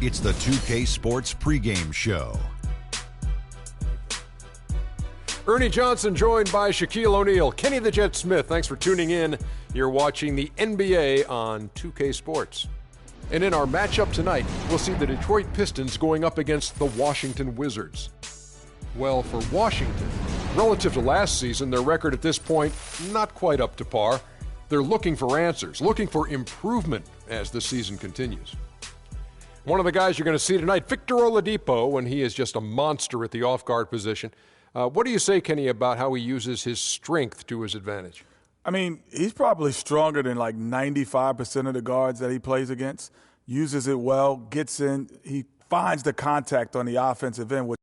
It's the 2K Sports pregame show. Ernie Johnson joined by Shaquille O'Neal. Kenny the Jet Smith, thanks for tuning in. You're watching the NBA on 2K Sports. And in our matchup tonight, we'll see the Detroit Pistons going up against the Washington Wizards. Well, for Washington, relative to last season, their record at this point, not quite up to par. They're looking for answers, looking for improvement as the season continues. One of the guys you're going to see tonight, Victor Oladipo, when he is just a monster at the off-guard position. What do you say, Kenny, about how he uses his strength to his advantage? I mean, he's probably stronger than like 95% of the guards that he plays against. Uses it well, gets in, he finds the contact on the offensive end.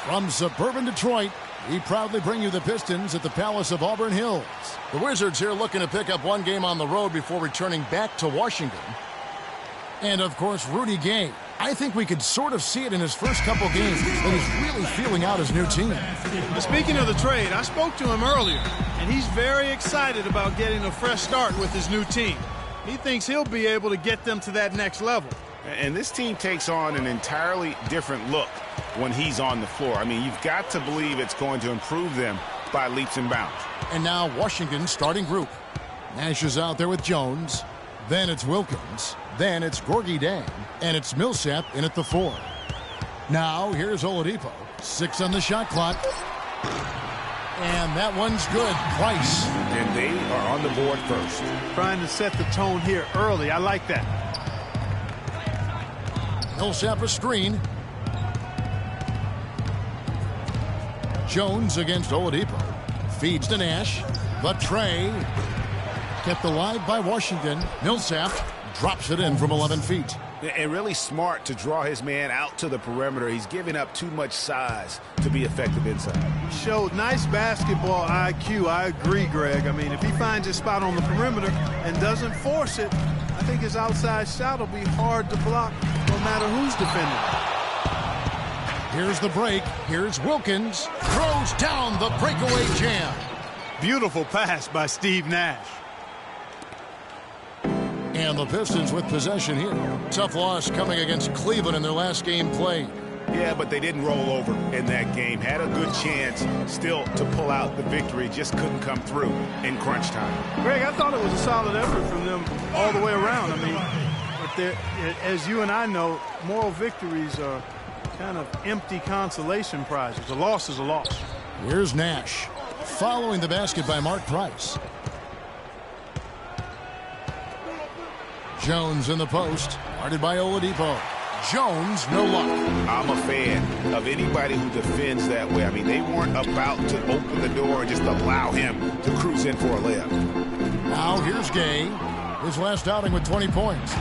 From suburban Detroit, we proudly bring you the Pistons at the Palace of Auburn Hills. The Wizards here looking to pick up one game on the road before returning back to Washington. And, of course, Rudy Gay. I think we could sort of see it in his first couple games that he's really feeling out his new team. Speaking of the trade, I spoke to him earlier, and he's very excited about getting a fresh start with his new team. He thinks he'll be able to get them to that next level. And this team takes on an entirely different look when he's on the floor. I mean, you've got to believe it's going to improve them by leaps and bounds. And now Washington's starting group. Nash is out there with Jones. Then it's Wilkins. Then it's Gorgui Dieng. And it's Millsap in at the 4. Now here's Oladipo. 6 on the shot clock. And that one's good. Price. And they are on the board first. Trying to set the tone here early. I like that. Millsap a screen. Jones against Oladipo. Feeds to Nash. The tray. Kept alive by Washington. Millsap drops it in from 11 feet. And really smart to draw his man out to the perimeter. He's giving up too much size to be effective inside. Showed nice basketball IQ. I agree, Greg. I mean, if he finds his spot on the perimeter and doesn't force it, I think his outside shot will be hard to block no matter who's defending. Here's the break. Here's Wilkins. Throws down the breakaway jam. Beautiful pass by Steve Nash. And the Pistons with possession here. Tough loss coming against Cleveland in their last game played. Yeah, but they didn't roll over in that game. Had a good chance still to pull out the victory. Just couldn't come through in crunch time. Greg, I thought it was a solid effort from them all the way around. I mean, as you and I know, moral victories are kind of empty consolation prizes. A loss is a loss. Here's Nash. Following the basket by Mark Price. Jones in the post. Guarded by Oladipo. Jones, no luck. I'm a fan of anybody who defends that way. I mean, they weren't about to open the door and just allow him to cruise in for a layup. Now here's Gay. His last outing with 20 points.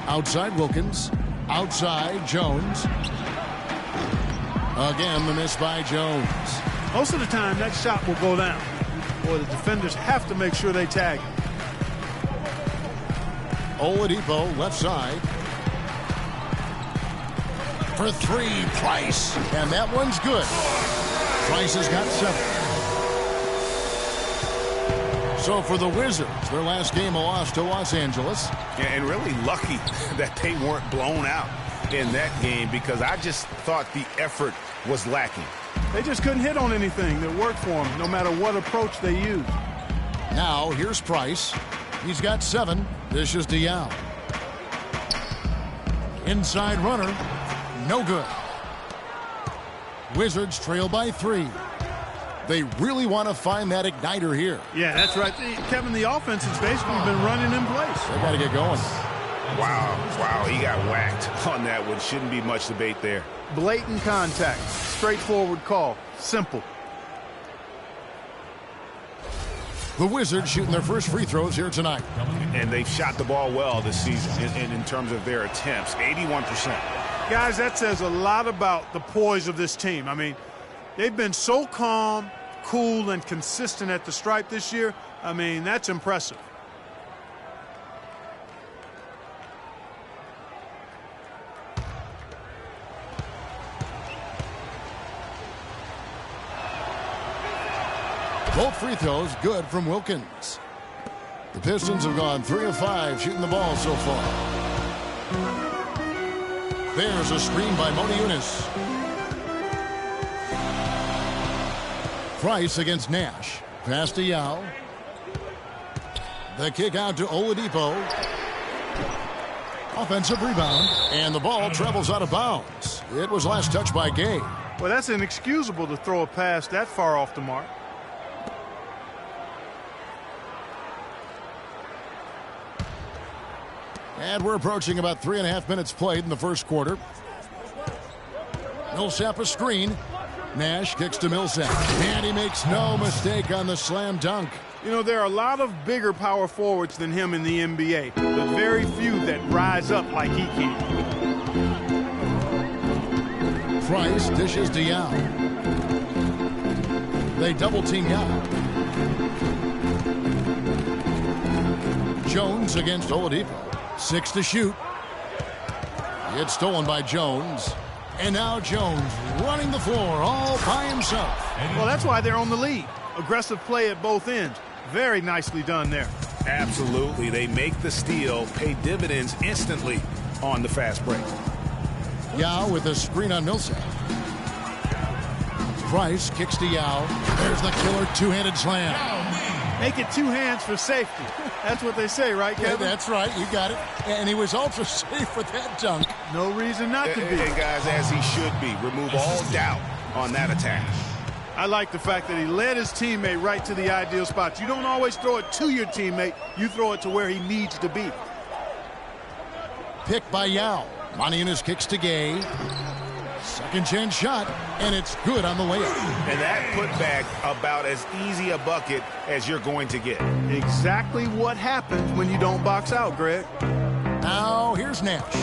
Outside Wilkins. Outside Jones. Again, the miss by Jones. Most of the time, that shot will go down. Boy, the defenders have to make sure they tag him. Oladipo, left side. For 3, Price. And that one's good. Price has got 7. So for the Wizards, their last game a loss to Los Angeles. And really lucky that they weren't blown out in that game, because I just thought the effort was lacking. They just couldn't hit on anything that worked for them, no matter what approach they used. Now here's Price. He's got 7. This is Diaw. Inside runner. No good. Wizards trail by 3. They really want to find that igniter here. Yeah, that's right. Kevin, the offense has basically been running in place. They got to get going. Wow, he got whacked on that one. Shouldn't be much debate there. Blatant contact. Straightforward call. Simple. The Wizards shooting their first free throws here tonight. And they've shot the ball well this season in terms of their attempts. 81%. Guys, that says a lot about the poise of this team. I mean, they've been so calm, cool, and consistent at the stripe this year. I mean, that's impressive. Both free throws good from Wilkins. The Pistons have gone 3 of 5 shooting the ball so far. There's a screen by Motiejunas. Price against Nash. Pass to Yao. The kick out to Oladipo. Offensive rebound. And the ball travels out of bounds. It was last touched by Gay. Well, that's inexcusable to throw a pass that far off the mark. And we're approaching about 3.5 minutes played in the first quarter. Millsap a screen. Nash kicks to Millsap. And he makes no mistake on the slam dunk. You know, there are a lot of bigger power forwards than him in the NBA, but very few that rise up like he can. Price dishes to Yao. They double team Yao. Jones against Oladipo. 6 to shoot. It's stolen by Jones. And now Jones running the floor all by himself. Well, that's why they're on the lead. Aggressive play at both ends. Very nicely done there. Absolutely. They make the steal, pay dividends instantly on the fast break. Yao with a screen on Millsap. Price kicks to Yao. There's the killer two-handed slam. Make it 2 hands for safety. That's what they say, right, Kevin? Yeah, that's right. You got it. And he was ultra safe with that dunk. No reason not to be. And guys, as he should be. Remove all doubt on that attack. I like the fact that he led his teammate right to the ideal spot. You don't always throw it to your teammate. You throw it to where he needs to be. Pick by Yao. Motiejunas kicks to Gay. Second chance shot, and it's good on the layup. And that put back about as easy a bucket as you're going to get. Exactly what happens when you don't box out, Greg. Now here's Nash.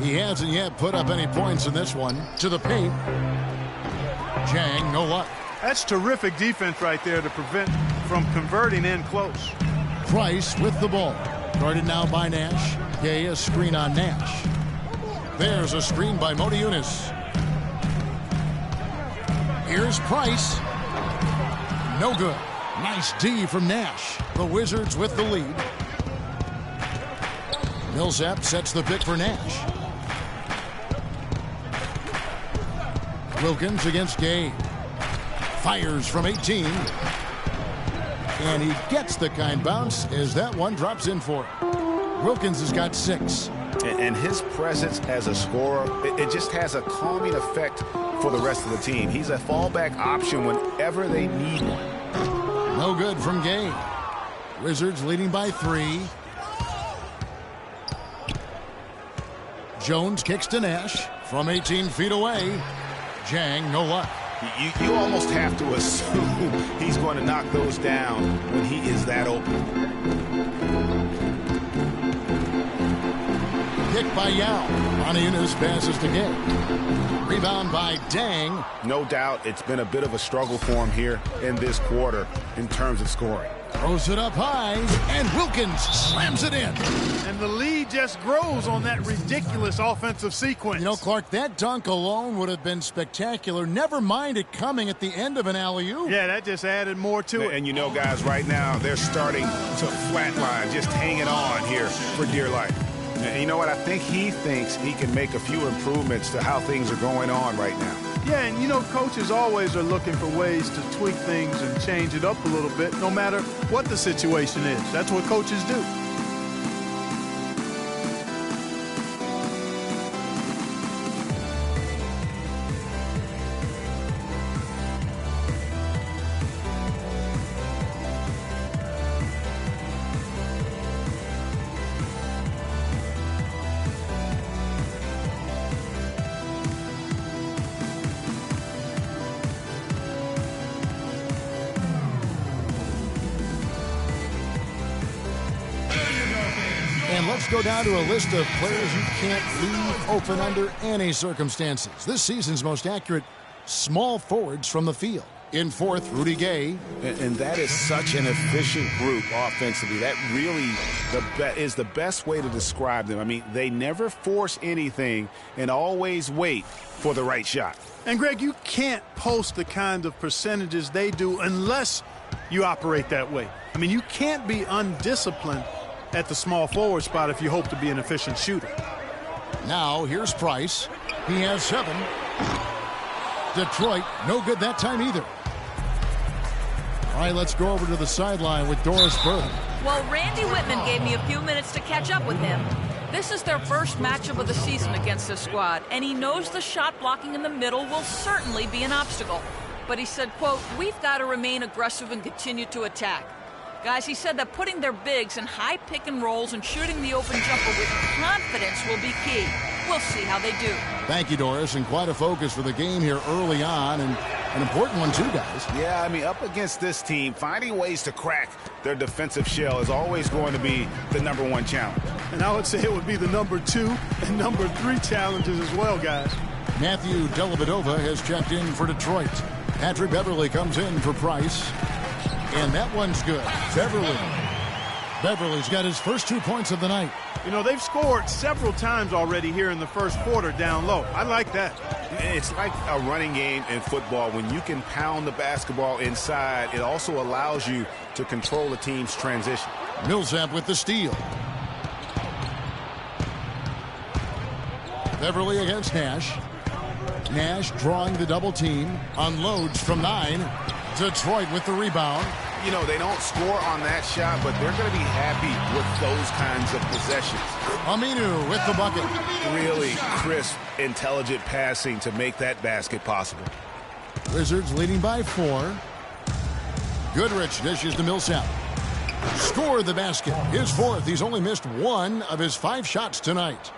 He hasn't yet put up any points in this one. To the paint. Jang, no luck. That's terrific defense right there to prevent from converting in close. Price with the ball. Guarded now by Nash. Gay a screen on Nash. There's a screen by Motiejunas. Here's Price. No good. Nice D from Nash. The Wizards with the lead. Millsap sets the pick for Nash. Wilkins against Gay. Fires from 18. And he gets the kind bounce as that one drops in for him. Wilkins has got 6. And his presence as a scorer, it just has a calming effect for the rest of the team. He's a fallback option whenever they need one. No good from Gay. Wizards leading by 3. Jones kicks to Nash from 18 feet away. Jang, no luck. You almost have to assume he's going to knock those down when he is that open. Pick by Yao. Motiejunas passes to Gay. Rebound by Dang. No doubt it's been a bit of a struggle for him here in this quarter in terms of scoring. Throws it up high, and Wilkins slams it in. And the lead just grows on that ridiculous offensive sequence. You know, Clark, that dunk alone would have been spectacular. Never mind it coming at the end of an alley-oop. Yeah, that just added more to it. And you know, guys, right now they're starting to flatline, just hanging on here for dear life. And you know what? I think he thinks he can make a few improvements to how things are going on right now. Yeah, and you know, coaches always are looking for ways to tweak things and change it up a little bit, no matter what the situation is. That's what coaches do. And let's go down to a list of players you can't leave open under any circumstances. This season's most accurate small forwards from the field. In fourth, Rudy Gay. And that is such an efficient group offensively. That really is the best way to describe them. I mean, they never force anything and always wait for the right shot. And, Greg, you can't post the kind of percentages they do unless you operate that way. I mean, you can't be undisciplined at the small forward spot if you hope to be an efficient shooter. Now, here's Price. He has 7. Detroit, no good that time either. All right, let's go over to the sideline with Doris Burke. Well, Randy Whitman gave me a few minutes to catch up with him. This is their first matchup of the season against this squad, and he knows the shot blocking in the middle will certainly be an obstacle. But he said, quote, "We've got to remain aggressive and continue to attack." Guys, he said that putting their bigs in high pick and rolls and shooting the open jumper with confidence will be key. We'll see how they do. Thank you, Doris, and quite a focus for the game here early on, and an important one too, guys. Yeah, I mean, up against this team, finding ways to crack their defensive shell is always going to be the #1 challenge. And I would say it would be the #2 and #3 challenges as well, guys. Matthew Dellavedova has checked in for Detroit. Patrick Beverly comes in for Price. And that one's good. Beverly's got his first 2 points of the night. You know, they've scored several times already here in the first quarter down low. I like that. It's like a running game in football. When you can pound the basketball inside, it also allows you to control the team's transition. Millsap with the steal. Beverly against Nash. Nash drawing the double team. Unloads from 9. Detroit with the rebound. You know, they don't score on that shot, but they're going to be happy with those kinds of possessions. Aminu with the bucket. Really crisp, intelligent passing to make that basket possible. Wizards leading by 4. Goodrich dishes to Millsap. Scored the basket. His 4th. He's only missed 1 of his 5 shots tonight.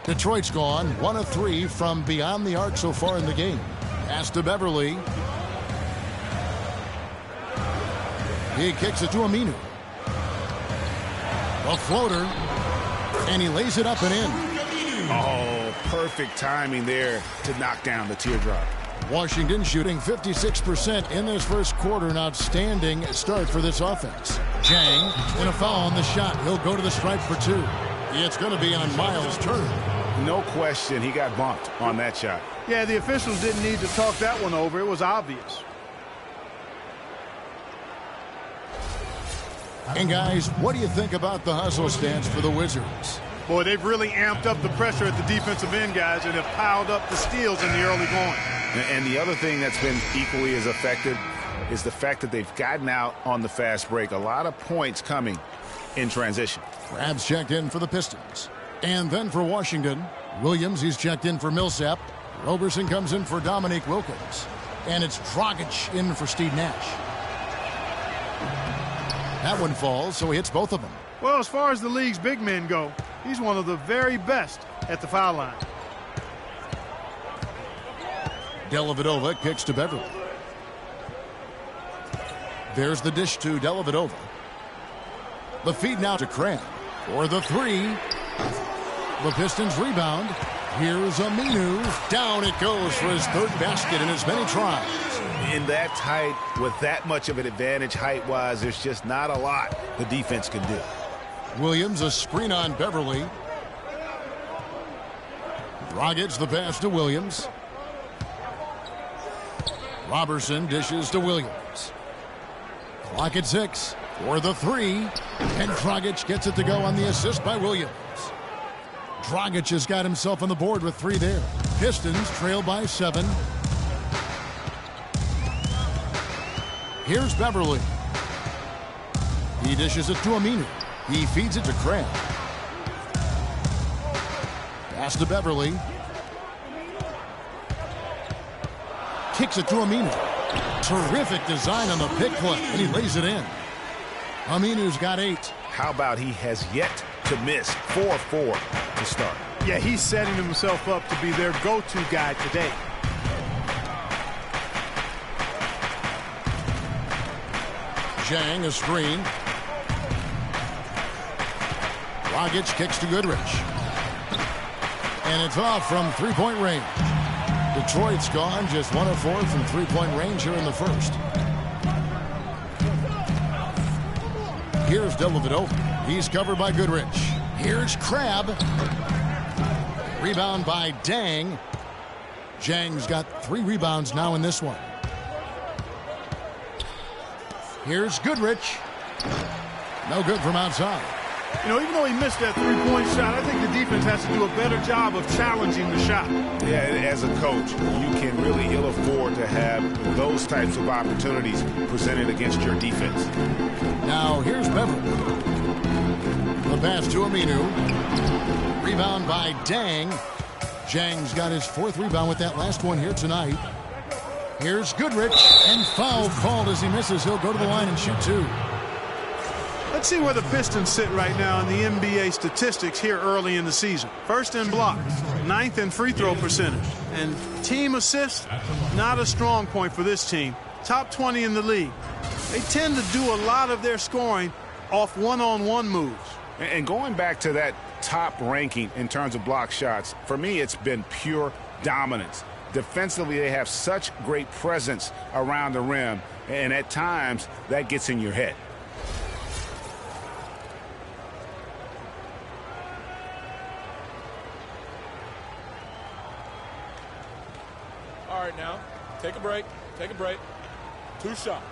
Detroit's gone 1 of 3 from beyond the arc so far in the game. Pass to Beverly. He kicks it to Aminu. A floater. And he lays it up and in. Oh, perfect timing there to knock down the teardrop. Washington shooting 56% in this first quarter. An outstanding start for this offense. Jang in a foul on the shot. He'll go to the stripe for 2. It's going to be on Miles Turner. No question, he got bumped on that shot. Yeah, the officials didn't need to talk that one over. It was obvious. And guys, what do you think about the hustle stance for the Wizards? Boy, they've really amped up the pressure at the defensive end, guys, and have piled up the steals in the early going. And the other thing that's been equally as effective is the fact that they've gotten out on the fast break. A lot of points coming in transition. Krabs checked in for the Pistons. And then for Washington, Williams, he's checked in for Millsap. Roberson comes in for Dominique Wilkins. And it's Dragic in for Steve Nash. That one falls, so he hits both of them. Well, as far as the league's big men go, he's one of the very best at the foul line. Dellavedova kicks to Beverly. There's the dish to Dellavedova. The feed now to Cram for the 3. The Pistons rebound. Here's Aminu. Down it goes for his 3rd basket in as many tries. In that tight, with that much of an advantage height-wise, there's just not a lot the defense can do. Williams, a screen on Beverly. Dragic the pass to Williams. Roberson dishes to Williams. Clock at 6 for the 3. And Dragic gets it to go on the assist by Williams. Dragic has got himself on the board with 3 there. Pistons trail by 7. Here's Beverly. He dishes it to Aminu. He feeds it to Cram. Pass to Beverly. Kicks it to Aminu. Terrific design on the pick play, and he lays it in. Aminu's got 8. How about he has yet to miss 4-4 to start? Yeah, he's setting himself up to be their go-to guy today. Zhang a screen. Dragic kicks to Goodrich. And it's off from three-point range. Detroit's gone just 1 of 4 from three-point range here in the first. Here's Dellavedova. He's covered by Goodrich. Here's Crabbe. Rebound by Dang. Zhang's got 3 rebounds now in this one. Here's Goodrich. No good from outside. You know, even though he missed that three-point shot, I think the defense has to do a better job of challenging the shot. Yeah, as a coach, you can really ill afford to have those types of opportunities presented against your defense. Now here's Beverly. The pass to Aminu. Rebound by Dang. Zhang's got his 4th rebound with that last one here tonight. Here's Goodrich, and foul called as he misses. He'll go to the line and shoot 2. Let's see where the Pistons sit right now in the NBA statistics here early in the season. First in blocks, 9th in free throw percentage. And team assists, not a strong point for this team. Top 20 in the league. They tend to do a lot of their scoring off one-on-one moves. And going back to that top ranking in terms of block shots, for me it's been pure dominance. Defensively, they have such great presence around the rim, and at times that gets in your head. All right, now, take a break. 2 shots.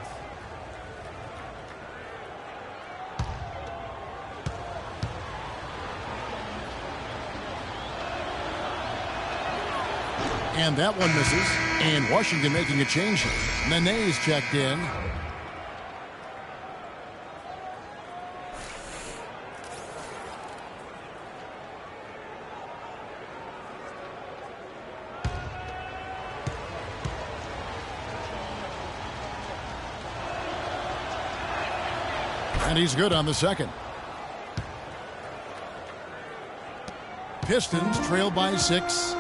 And that one misses. And Washington making a change here. Nene's checked in. And he's good on the second. Pistons trail by 6.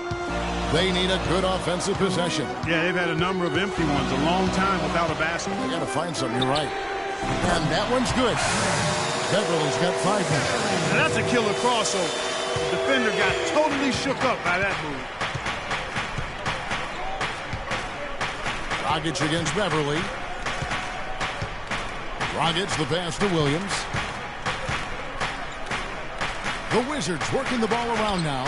They need a good offensive possession. Yeah, they've had a number of empty ones, a long time without a basket. They got to find something, you're right. And that one's good. Beverly's got 5 now. And that's a killer crossover. The defender got totally shook up by that move. Dragic against Beverly. Dragic the pass to Williams. The Wizards working the ball around now.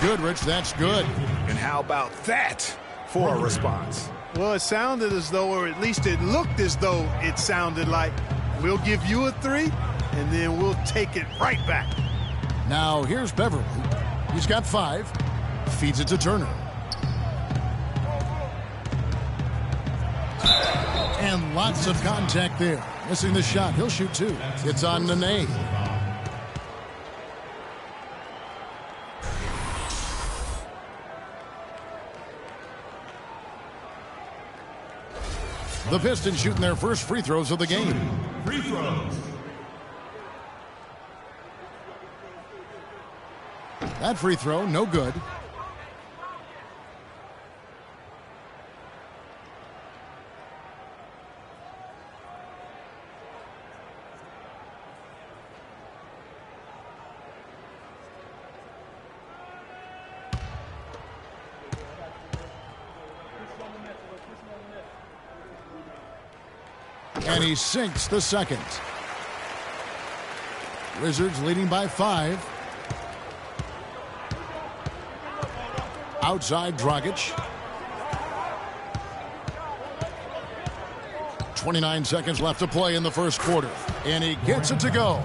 Goodrich, that's good. And how about that for a response? Well, it sounded as though, or at least it looked as though it sounded like, we'll give you a 3, and then we'll take it right back. Now here's Beverly. He's got 5. Feeds it to Turner. And lots of contact there. Missing the shot. He'll shoot 2. It's on Nene. The Pistons shooting their first free throws of the game. Free throws. That free throw, no good. And he sinks the second. Wizards leading by 5. Outside Dragic. 29 seconds left to play in the first quarter. And he gets it to go.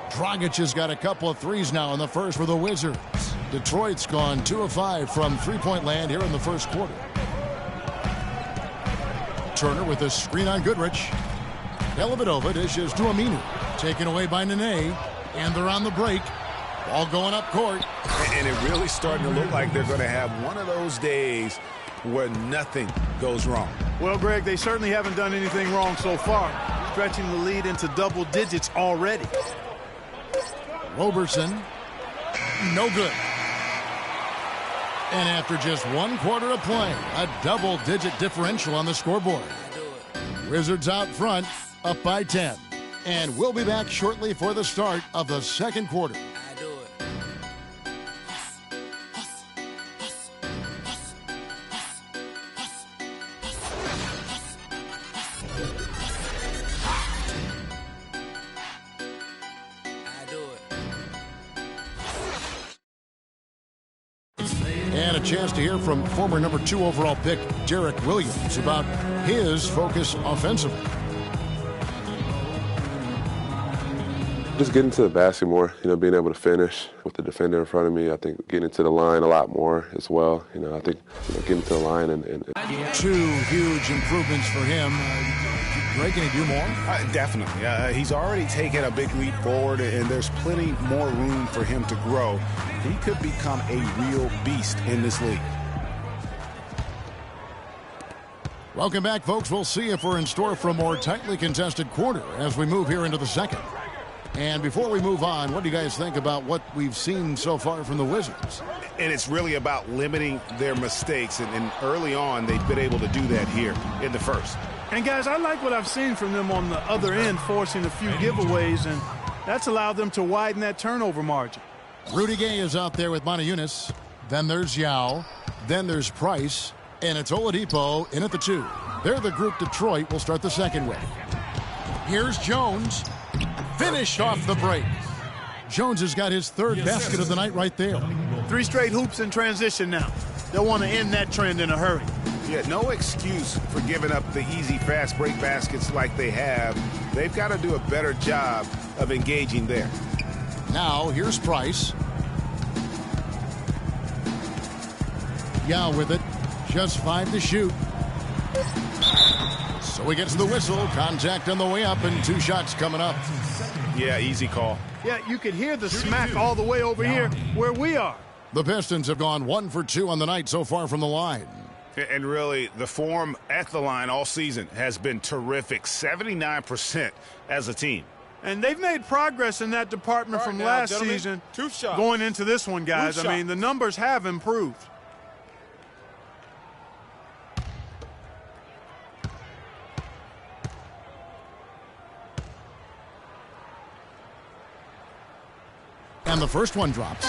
Dragic has got a couple of threes now in the first for the Wizards. Detroit's gone 2 of 5 from three-point land here in the first quarter. Turner with a screen on Goodrich. Dellavedova dishes to Aminu. Taken away by Nene. And they're on the break. Ball going up court. And it really starting to look like they're going to have one of those days where nothing goes wrong. Well, Greg, they certainly haven't done anything wrong so far. Stretching the lead into double digits already. Roberson. No good. And after just 1 quarter of play, a double-digit differential on the scoreboard. Wizards out front, up by 10. And we'll be back shortly for the start of the second quarter. And a chance to hear from former number 2 overall pick Derek Williams about his focus offensively. Just getting to the basket more, being able to finish with the defender in front of me. I think getting to the line a lot more as well. I think getting to the line and 2 huge improvements for him. Greg, can he do more? Definitely. He's already taken a big leap forward, and there's plenty more room for him to grow. He could become a real beast in this league. Welcome back, folks. We'll see if we're in store for a more tightly contested quarter as we move here into the second. And before we move on, what do you guys think about what we've seen so far from the Wizards? And it's really about limiting their mistakes, and early on they've been able to do that here in the first. And guys, I like what I've seen from them on the other end, forcing a few giveaways, and that's allowed them to widen that turnover margin. Rudy Gay is out there with Motiejunas. Then there's Yao. Then there's Price. And it's Oladipo in at the 2. They're the group Detroit will start the second with. Here's Jones. Finished off the break. Jones has got his 3rd basket of the night right there. 3 straight hoops in transition now. They'll want to end that trend in a hurry. Yeah, no excuse for giving up the easy fast break baskets like they have. They've got to do a better job of engaging there. Now here's Price. Yao with it. Just 5 to shoot. So he gets the whistle. Contact on the way up and 2 shots coming up. Yeah, easy call. Yeah, you could hear the smack all the way over here where we are. The Pistons have gone 1 for 2 on the night so far from the line. And really, the form at the line all season has been terrific. 79% as a team. And they've made progress in that department from last season. 2 shots. Going into this one, guys. I mean, the numbers have improved. And the first one drops.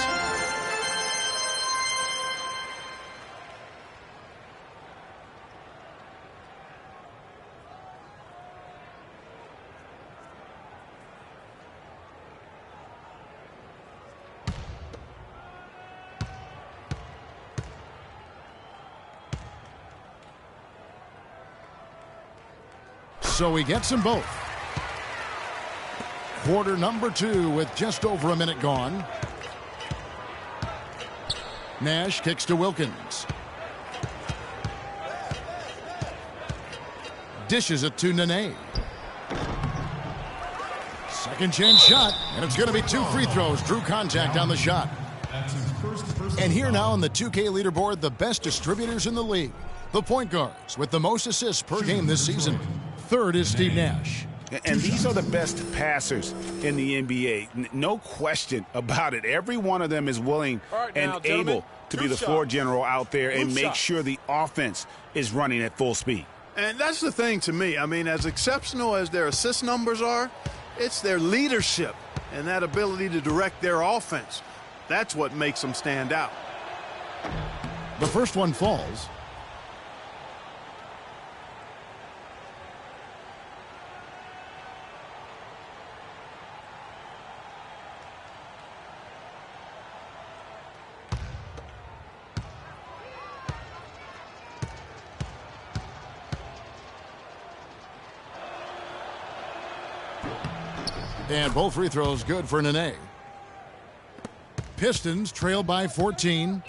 So he gets them both. Quarter number 2 with just over a minute gone. Nash kicks to Wilkins. Dishes it to Nene. Second chance shot, and it's going to be 2 free throws. Drew contact on the shot. And here now on the 2K leaderboard, the best distributors in the league. The point guards with the most assists per game this season. 3rd is Steve Nash. And these are the best passers in the NBA. No question about it. Every one of them is willing and able to be the floor general out there and make sure the offense is running at full speed. And that's the thing to me. I mean, as exceptional as their assist numbers are, it's their leadership and that ability to direct their offense. That's what makes them stand out. The first one falls. And both free throws good for Nene. Pistons trail by 14.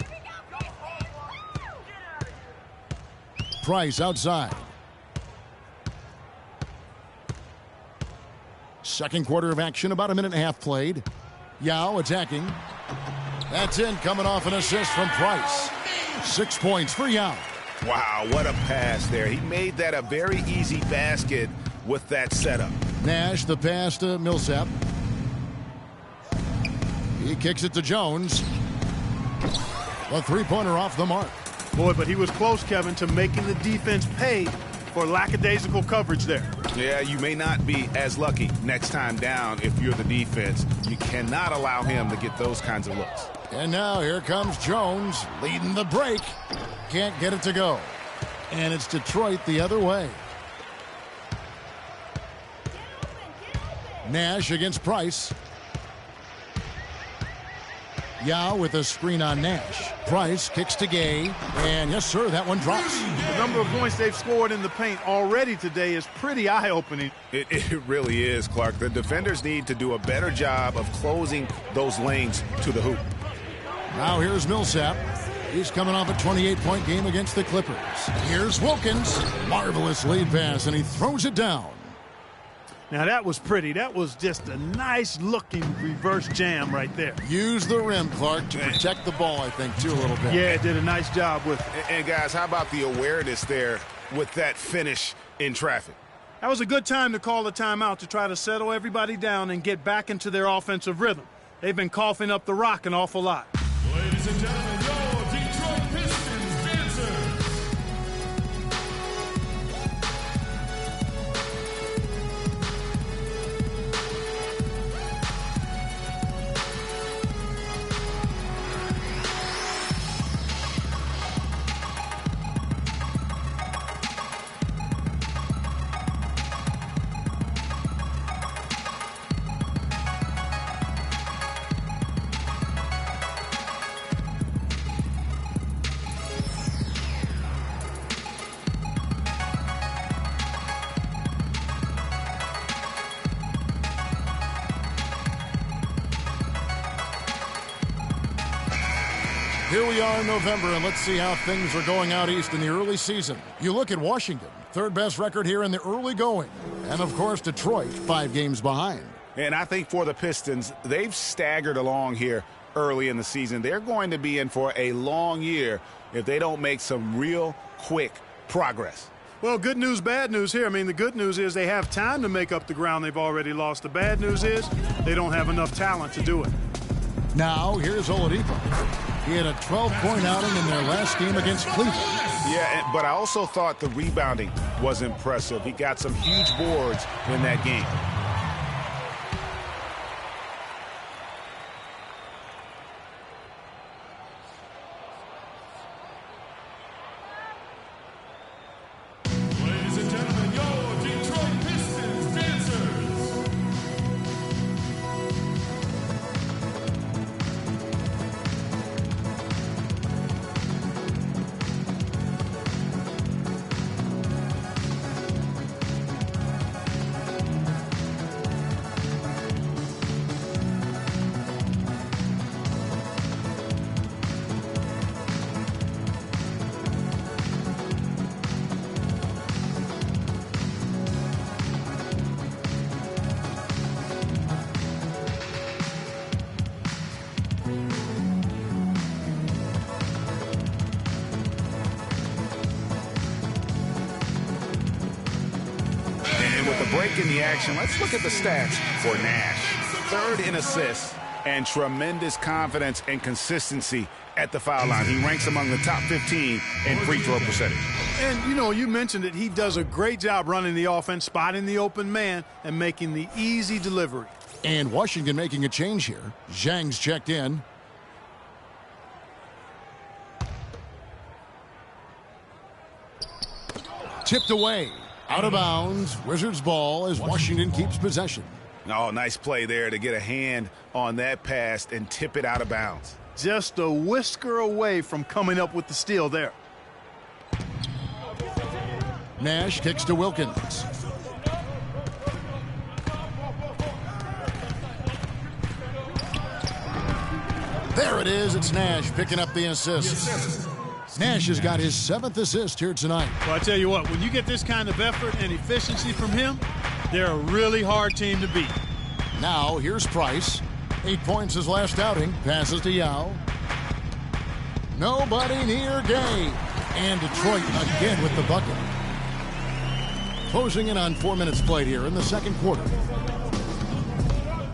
Price outside. Second quarter of action, about a minute and a half played. Yao attacking. That's in, coming off an assist from Price. 6 points for Yao. Wow, what a pass there. He made that a very easy basket with that setup. Nash, the pass to Millsap. He kicks it to Jones. A 3-pointer off the mark. Boy, but he was close, Kevin, to making the defense pay for lackadaisical coverage there. Yeah, you may not be as lucky next time down if you're the defense. You cannot allow him to get those kinds of looks. And now here comes Jones leading the break. Can't get it to go. And it's Detroit the other way. Nash against Price. Yao with a screen on Nash. Price kicks to Gay. And yes, sir, that one drops. The number of points they've scored in the paint already today is pretty eye-opening. It really is, Clark. The defenders need to do a better job of closing those lanes to the hoop. Now here's Millsap. He's coming off a 28-point game against the Clippers. Here's Wilkins. Marvelous lead pass, and he throws it down. Now that was pretty. That was just a nice-looking reverse jam right there. Use the rim, Clark, to protect the ball, I think, too, a little bit. Yeah, did a nice job with it. And guys, how about the awareness there with that finish in traffic? That was a good time to call a timeout to try to settle everybody down and get back into their offensive rhythm. They've been coughing up the rock an awful lot. Ladies and gentlemen, your Detroit Pistons dancers. Here we are in November, and let's see how things are going out east in the early season. You look at Washington, third best record here in the early going. And, of course, Detroit, 5 games behind. And I think for the Pistons, they've staggered along here early in the season. They're going to be in for a long year if they don't make some real quick progress. Well, good news, bad news here. I mean, the good news is they have time to make up the ground they've already lost. The bad news is they don't have enough talent to do it. Now, here's Oladipo. He had a 12-point outing in their last game against Cleveland. Yeah, but I also thought the rebounding was impressive. He got some huge boards in that game. Ladies and gentlemen, your Detroit Pistons dancers. Break in the action. Let's look at the stats for Nash. Third in assists and tremendous confidence and consistency at the foul line. He ranks among the top 15 in free throw percentage. And, you know, you mentioned it. He does a great job running the offense, spotting the open man, and making the easy delivery. And Washington making a change here. Zhang's checked in. Tipped away. Out of bounds. Wizards ball as Washington keeps possession. Oh, nice play there to get a hand on that pass and tip it out of bounds. Just a whisker away from coming up with the steal there. Nash kicks to Wilkins. There it is. It's Nash picking up the assist. Nash has got his 7th assist here tonight. Well, I tell you what, when you get this kind of effort and efficiency from him, they're a really hard team to beat. Now, here's Price. 8 points his last outing. Passes to Yao. Nobody near Gay. And Detroit again with the bucket. Closing in on 4 minutes played here in the second quarter.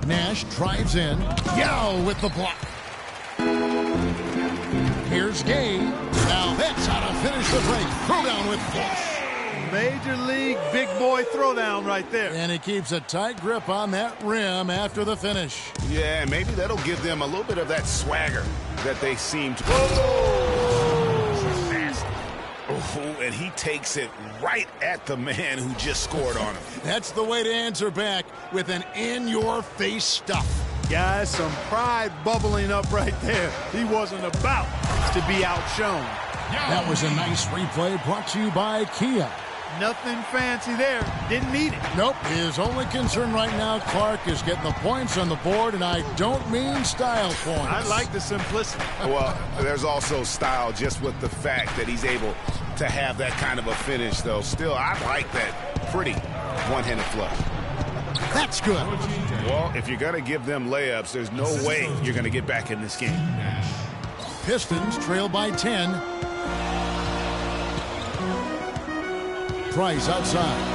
Nash drives in. Yao with the block. Here's Gay. Now that's how to finish the break. Throw down with force. Major League big boy throwdown right there. And he keeps a tight grip on that rim after the finish. Yeah, maybe that'll give them a little bit of that swagger that they seem to. Oh, and he takes it right at the man who just scored on him. That's the way to answer back, with an in-your-face stuff. Guys, some pride bubbling up right there. He wasn't about to be outshone. That was a nice replay brought to you by Kia. Nothing fancy there. Didn't need it. Nope. His only concern right now, Clark, is getting the points on the board, and I don't mean style points. I like the simplicity. Well, there's also style just with the fact that he's able to have that kind of a finish, though. Still, I like that pretty one-handed flush. That's good. Well, if you're going to give them layups, there's no way you're going to get back in this game. Pistons trail by 10. Price outside.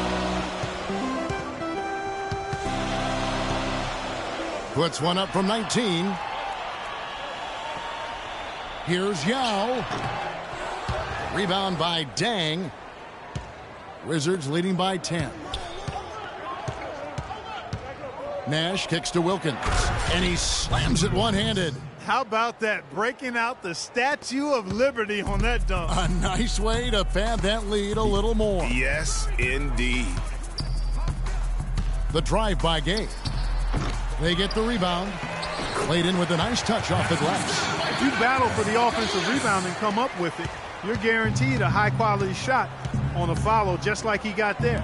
Puts one up from 19. Here's Yao. Rebound by Dang. Wizards leading by 10. Nash kicks to Wilkins, and he slams it one-handed. How about that? Breaking out the Statue of Liberty on that dunk. A nice way to pad that lead a little more. Yes, indeed. The drive by Gay. They get the rebound. Played in with a nice touch off the glass. If you battle for the offensive rebound and come up with it, you're guaranteed a high-quality shot on a follow just like he got there.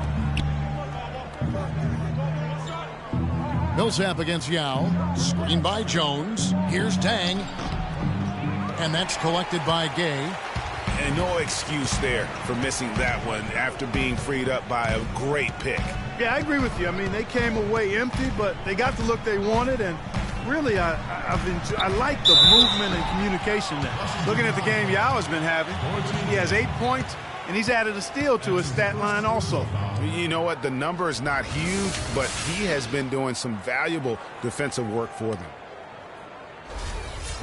Millsap against Yao. Screen by Jones. Here's Dang. And that's collected by Gay. And no excuse there for missing that one after being freed up by a great pick. Yeah, I agree with you. I mean, they came away empty, but they got the look they wanted, and really, I like the movement and communication there. Looking at the game Yao has been having, he has 8 points, and he's added a steal to his stat line also. You know what? The number is not huge, but he has been doing some valuable defensive work for them.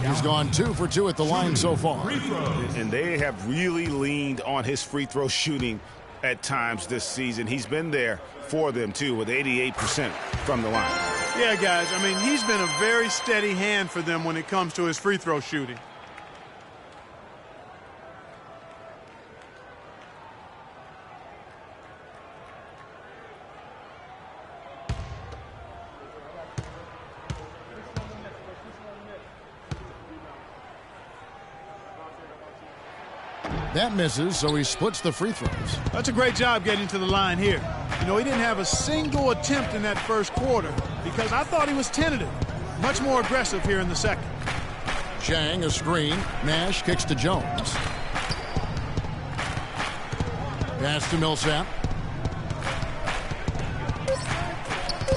He's gone 2 for 2 at the line so far. And they have really leaned on his free throw shooting at times this season. He's been there for them, too, with 88% from the line. Yeah, guys, I mean, he's been a very steady hand for them when it comes to his free throw shooting. That misses, so he splits the free throws. That's a great job getting to the line here. You know, he didn't have a single attempt in that first quarter because I thought he was tentative. Much more aggressive here in the second. Chang, a screen. Nash kicks to Jones. Pass to Millsap.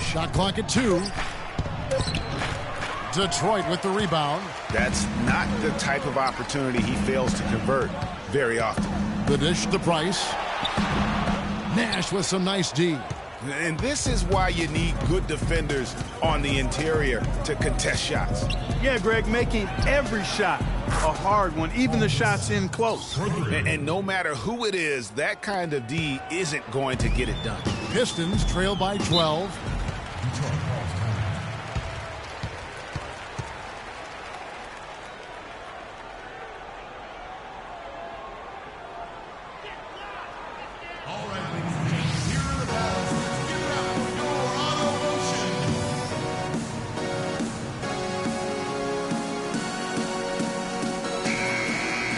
Shot clock at 2. Detroit with the rebound. That's not the type of opportunity he fails to convert very often. The dish to Price. Nash with some nice D. And this is why you need good defenders on the interior to contest shots. Yeah, Greg, making every shot a hard one, even the shots in close. And no matter who it is, that kind of D isn't going to get it done. Pistons trail by 12.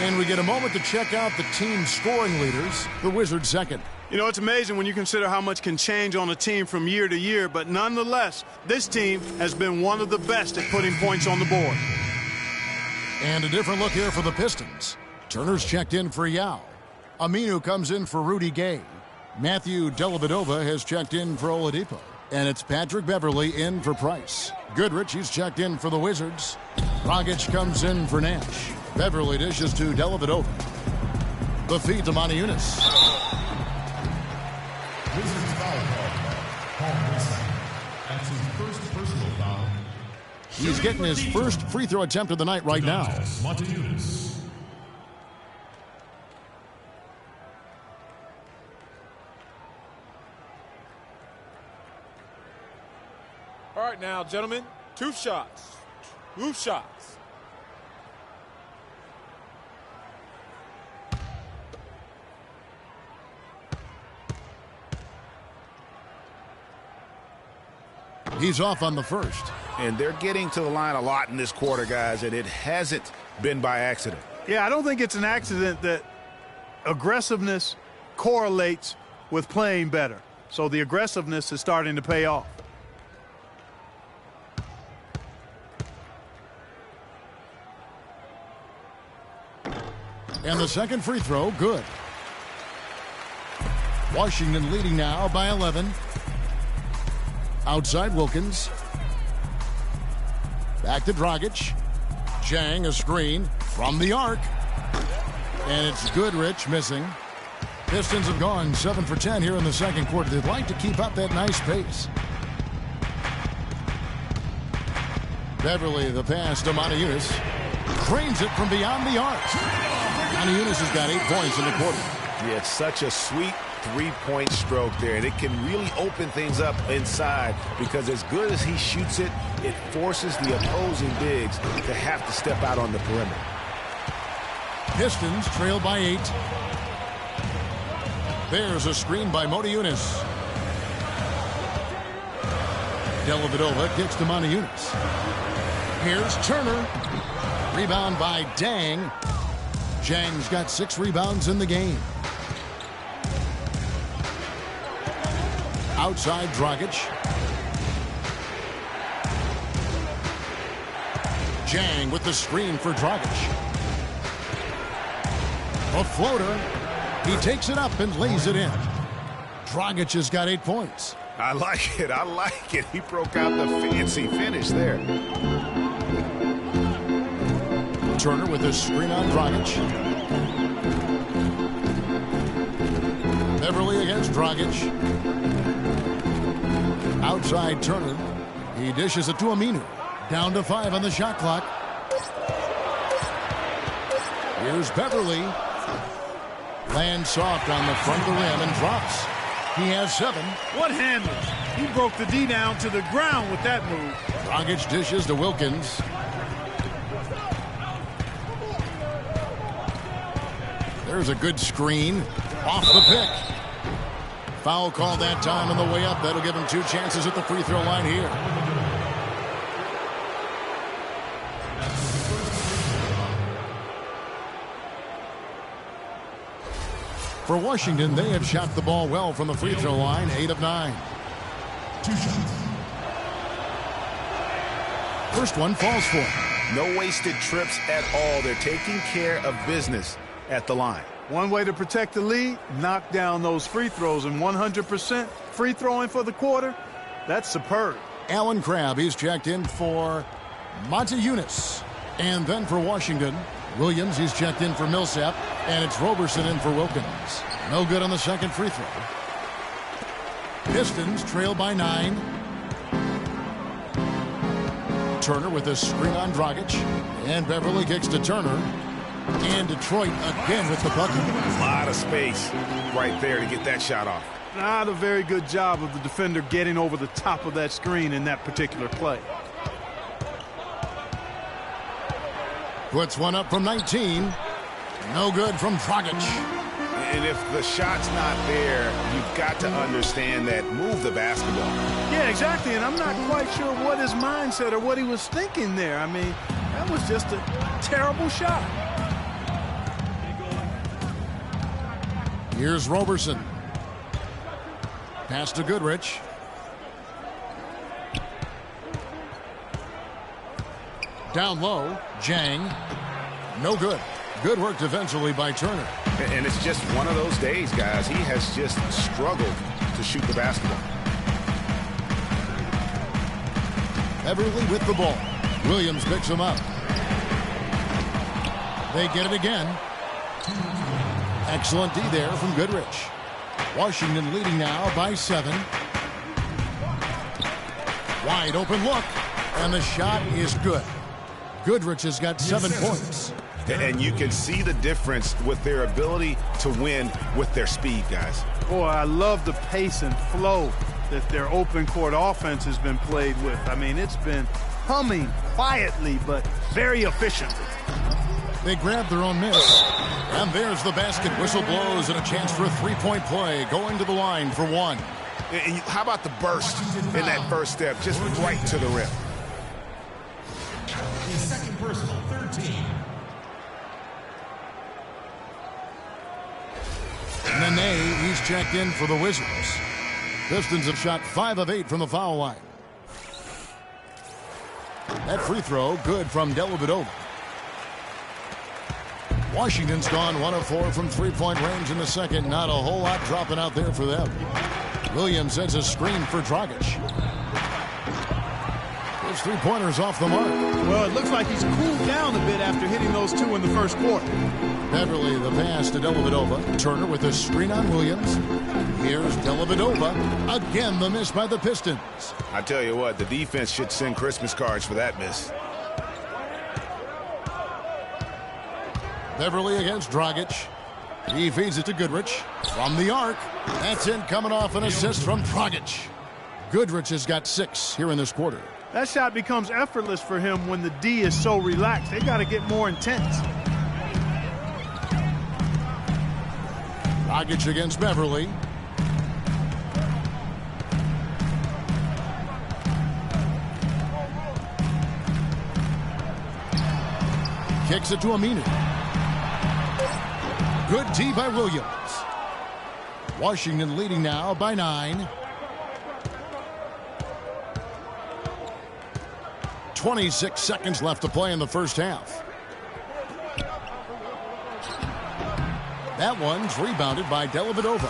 And we get a moment to check out the team scoring leaders. The Wizards second. You know, it's amazing when you consider how much can change on a team from year to year, but nonetheless, this team has been one of the best at putting points on the board. And a different look here for the Pistons. Turner's checked in for Yao. Aminu comes in for Rudy Gay. Matthew Dellavedova has checked in for Oladipo. And it's Patrick Beverly in for Price. Goodrich, he's checked in for the Wizards. Dragic comes in for Nash. Beverly dishes to Dellavedova. The feed to Monty Eunice. Wizards foul call. Paul Millsap. That's his first personal foul. He's getting his first free throw attempt of the night right now. Monty Eunice. All right, now, gentlemen, 2 shots. 2 shots. He's off on the first. And they're getting to the line a lot in this quarter, guys, and it hasn't been by accident. Yeah, I don't think it's an accident that aggressiveness correlates with playing better. So the aggressiveness is starting to pay off. And the second free throw, good. Washington leading now by 11. Outside Wilkins. Back to Dragic. Jang, a screen from the arc. And it's Goodrich missing. Pistons have gone 7 for 10 here in the second quarter. They'd like to keep up that nice pace. Beverly, the pass to Motiejunas. Cranes it from beyond the arc. Motiejunas has got 8 points in the quarter. Yeah, it's such a sweet three-point stroke there, and it can really open things up inside because as good as he shoots it, it forces the opposing bigs to have to step out on the perimeter. Pistons trail by 8. There's a screen by Motiejunas. Dellavedova gets to Motiejunas. Here's Turner. Rebound by Dang. Jang's got 6 rebounds in the game. Outside Dragic. Jang with the screen for Dragic. A floater. He takes it up and lays it in. Dragic has got 8 points. I like it. I like it. He broke out the fancy finish there. Turner with a screen on Dragic. Beverly against Dragic. Outside Turner. He dishes it to Aminu. Down to 5 on the shot clock. Here's Beverly. Lands soft on the front of the rim and drops. He has 7. What handles? He broke the D down to the ground with that move. Dragic dishes to Wilkins. There's a good screen. Off the pick. Foul call that time on the way up. That'll give him 2 chances at the free throw line here. For Washington, they have shot the ball well from the free throw line, 8 of 9. 2 shots. First one falls for him. No wasted trips at all. They're taking care of business at the line. One way to protect the lead, knock down those free throws, and 100% free throwing for the quarter, that's superb. Alan Crabb, he's checked in for Motiejunas. And then for Washington, Williams, he's checked in for Millsap, and it's Roberson in for Wilkins. No good on the second free throw. Pistons trail by 9. Turner with a screen on Dragic, and Beverly kicks to Turner. And Detroit again with the bucket. A lot of space right there to get that shot off. Not a very good job of the defender getting over the top of that screen in that particular play. Puts one up from 19. No good from Dragic. And if the shot's not there, you've got to understand that. Move the basketball. Yeah, exactly. And I'm not quite sure what his mindset or what he was thinking there. I mean, that was just a terrible shot. Here's Roberson. Pass to Goodrich. Down low, Jang. No good. Good work defensively by Turner. And it's just one of those days, guys. He has just struggled to shoot the basketball. Beverly with the ball. Williams picks him up. They get it again. Excellent D there from Goodrich. Washington leading now by 7. Wide open look. And the shot is good. Goodrich has got 7 points. And you can see the difference with their ability to win with their speed, guys. Boy, I love the pace and flow that their open court offense has been played with. I mean, it's been humming quietly, but very efficiently. They grab their own miss. And there's the basket. Whistle blows and a chance for a three-point play. Going to the line for one. And how about the burst in that first step? Just right to the rim. His second personal, 13. Nene, he's checked in for the Wizards. Pistons have shot 5 of 8 from the foul line. That free throw, good from Dellavedova. Washington's gone 1 of 4 from three-point range in the second. Not a whole lot dropping out there for them. Williams sends a screen for Dragic. Those three-pointers off the mark. Well, it looks like he's cooled down a bit after hitting those 2 in the first quarter. Beverly, the pass to Dellavedova. Turner with a screen on Williams. Here's Dellavedova. Again, the miss by the Pistons. I tell you what, the defense should send Christmas cards for that miss. Beverly against Dragic. He feeds it to Goodrich. From the arc. That's in, coming off an assist from Dragic. Goodrich has got 6 here in this quarter. That shot becomes effortless for him when the D is so relaxed. They got to get more intense. Dragic against Beverly. Kicks it to Aminu. Good D by Williams. Washington leading now by 9. 26 seconds left to play in the first half. That one's rebounded by Dellavedova.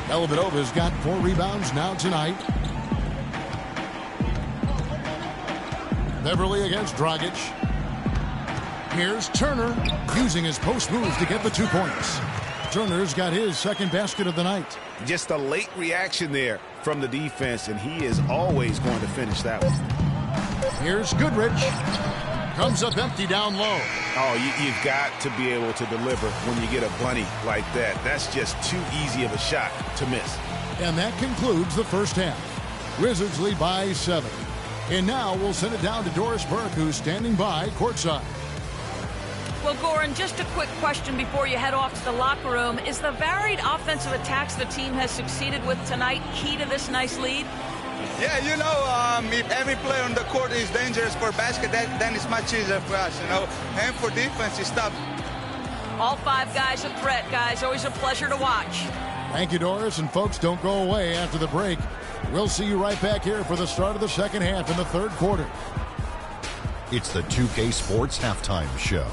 Dellavedova's got 4 rebounds now tonight. Beverly against Dragic. Here's Turner using his post move to get the 2 points. Turner's got his second basket of the night. Just a late reaction there from the defense, and he is always going to finish that one. Here's Goodrich. Comes up empty down low. Oh, you've got to be able to deliver when you get a bunny like that. That's just too easy of a shot to miss. And that concludes the first half. Wizards lead by 7. And now we'll send it down to Doris Burke, who's standing by courtside. Well, Goran, just a quick question before you head off to the locker room. Is the varied offensive attacks the team has succeeded with tonight key to this nice lead? Yeah, you know, if every player on the court is dangerous for basket, then it's much easier for us, you know. And for defense, it's tough. All 5 guys a threat, guys. Always a pleasure to watch. Thank you, Doris. And folks, don't go away after the break. We'll see you right back here for the start of the second half in the third quarter. It's the 2K Sports Halftime Show.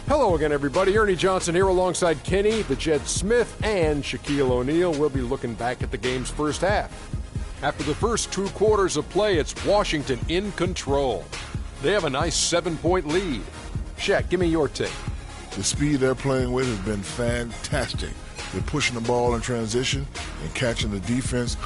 Hello again, everybody. Ernie Johnson here alongside Kenny, the Jet Smith, and Shaquille O'Neal. We'll be looking back at the game's first half. After the first 2 quarters of play, it's Washington in control. They have a nice 7-point lead. Shaq, give me your take. The speed they're playing with has been fantastic. They're pushing the ball in transition and catching the defense.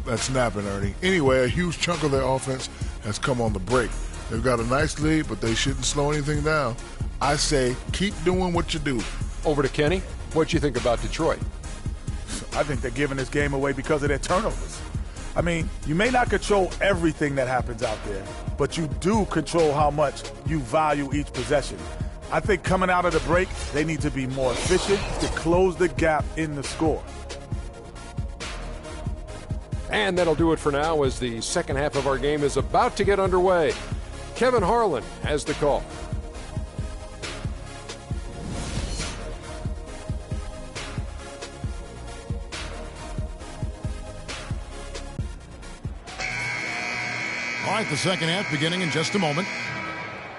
That's snapping, Ernie. Anyway, a huge chunk of their offense has come on the break. They've got a nice lead, but they shouldn't slow anything down. I say keep doing what you do. Over to Kenny. What you think about Detroit? I think they're giving this game away because of their turnovers. I mean, you may not control everything that happens out there, but you do control how much you value each possession. I think coming out of the break, they need to be more efficient to close the gap in the score. And that'll do it for now as the second half of our game is about to get underway. Kevin Harlan has the call. All right, the second half beginning in just a moment.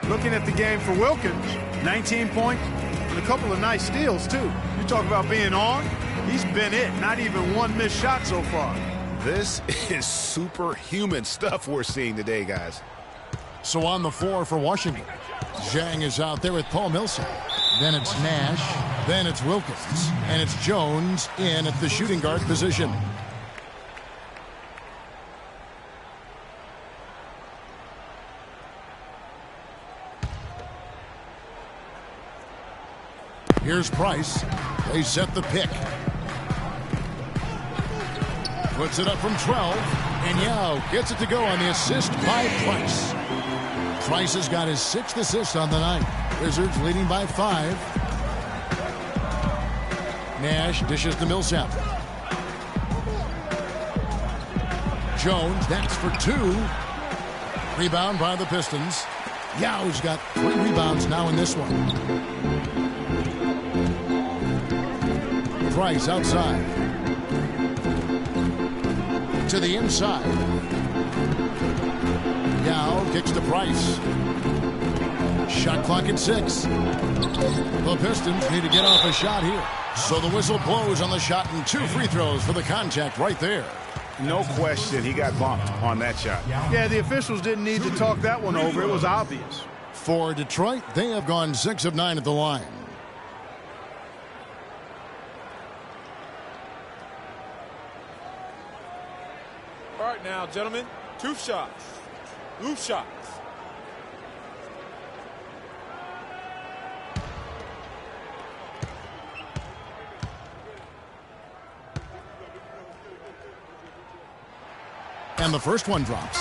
Looking at the game for Wilkins, 19 points and a couple of nice steals, too. You talk about being on, he's been it. Not even 1 missed shot so far. This is superhuman stuff we're seeing today, guys. So on the floor for Washington, Zhang is out there with Paul Millsap. Then it's Nash. Then it's Wilkins. And it's Jones in at the shooting guard position. Here's Price. They set the pick. Puts it up from 12. And Yao gets it to go on the assist by Price. Price has got his 6th assist on the night. Wizards leading by 5. Nash dishes to Millsap. Jones, that's for 2. Rebound by the Pistons. Yao's got 3 rebounds now in this one. Price outside. To the inside. Yao kicks to Price. Shot clock at 6. The Pistons need to get off a shot here. So the whistle blows on the shot and 2 free throws for the contact right there. No question, he got bumped on that shot. Yeah, the officials didn't need to talk that one over. It was obvious. For Detroit, they have gone 6 of 9 at the line. All right now, gentlemen, 2 shots. Loose shots. And the first one drops.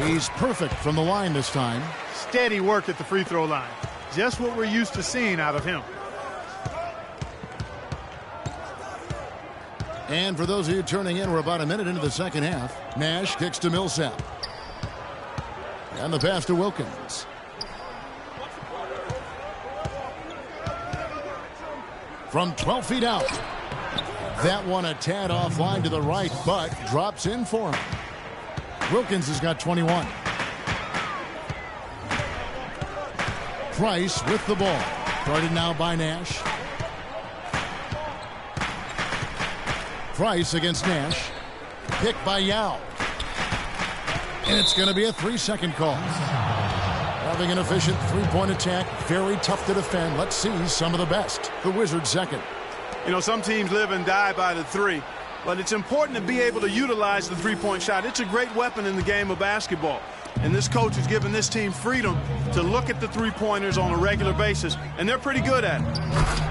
He's perfect from the line this time. Steady work at the free throw line. Just what we're used to seeing out of him. And for those of you turning in, we're about a minute into the second half. Nash kicks to Millsap. And the pass to Wilkins. From 12 feet out. That one a tad offline to the right, but drops in for him. Wilkins has got 21. Price with the ball. Guarded now by Nash. Price against Nash. Picked by Yao. And it's going to be a 3-second call. Having an efficient 3-point attack. Very tough to defend. Let's see some of the best. The Wizards second. You know, some teams live and die by the 3. But it's important to be able to utilize the 3-point shot. It's a great weapon in the game of basketball. And this coach has given this team freedom to look at the 3-pointers on a regular basis. And they're pretty good at it.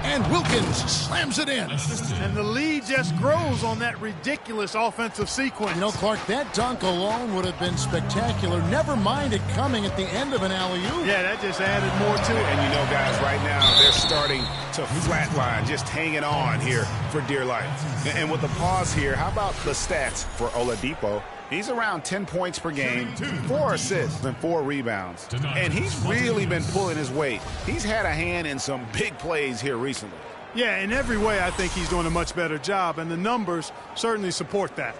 And Wilkins slams it in. And the lead just grows on that ridiculous offensive sequence. You know, Clark, that dunk alone would have been spectacular. Never mind it coming at the end of an alley-oop. Yeah, that just added more to it. And you know, guys, right now they're starting to flatline, just hanging on here for dear life. And with the pause here, how about the stats for Oladipo? He's around 10 points per game, 4 assists and 4 rebounds. And he's really been pulling his weight. He's had a hand in some big plays here recently. Yeah, in every way, I think he's doing a much better job, and the numbers certainly support that.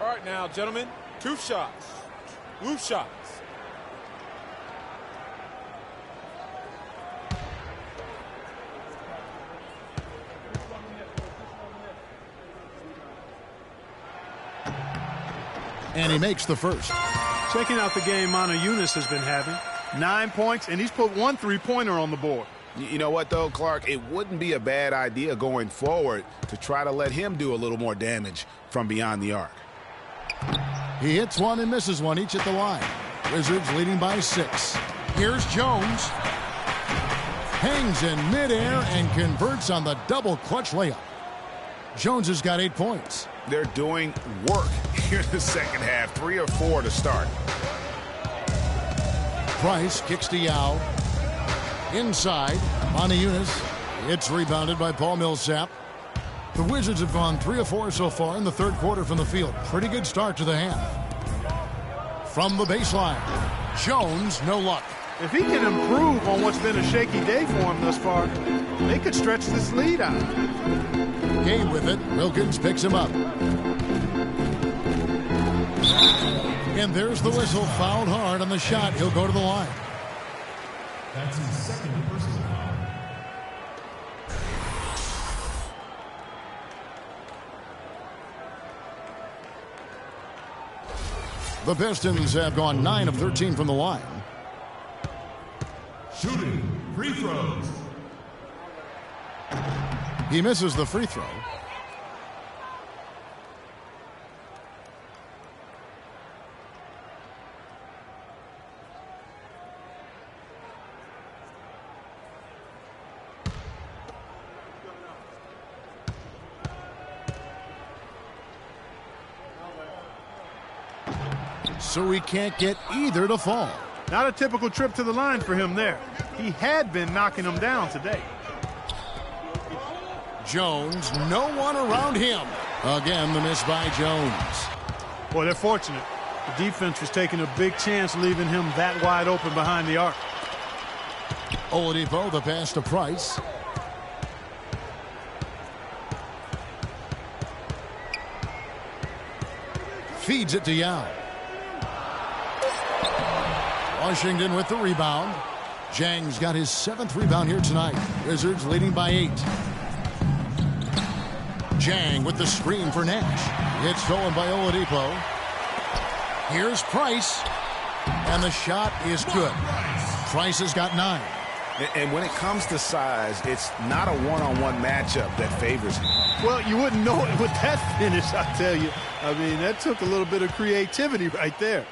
All right now, gentlemen, 2 shots. Loose shots. And he makes the first. Checking out the game Manu has been having. 9 points, and he's put 1 3-pointer on the board. You know what, though, Clark? It wouldn't be a bad idea going forward to try to let him do a little more damage from beyond the arc. He hits one and misses one, each at the line. Wizards leading by 6. Here's Jones. Hangs in midair and converts on the double clutch layup. Jones has got 8 points. They're doing work here in the second half. 3 or 4 to start. Price kicks to Yao. Inside, Manu. It's rebounded by Paul Millsap. The Wizards have gone 3 of 4 so far in the third quarter from the field. Pretty good start to the half. From the baseline, Jones, no luck. If he can improve on what's been a shaky day for him thus far, they could stretch this lead out. Gay with it. Wilkins picks him up. And there's the whistle. Fouled hard on the shot. He'll go to the line. That's his second personal foul. The Pistons have gone 9 of 13 from the line. Shooting free throws. He misses the free throw. So he can't get either to fall. Not a typical trip to the line for him there. He had been knocking them down today. Jones, no one around him. Again, the miss by Jones. Boy, they're fortunate. The defense was taking a big chance leaving him that wide open behind the arc. Oladipo, the pass to Price. Feeds it to Yao. Washington with the rebound. Zhang's got his 7th rebound here tonight. Wizards leading by 8. Zhang with the screen for Nash. It's stolen by Oladipo. Here's Price. And the shot is good. Price has got 9. And when it comes to size, it's not a one-on-one matchup that favors him. Well, you wouldn't know it with that finish, I tell you. I mean, that took a little bit of creativity right there.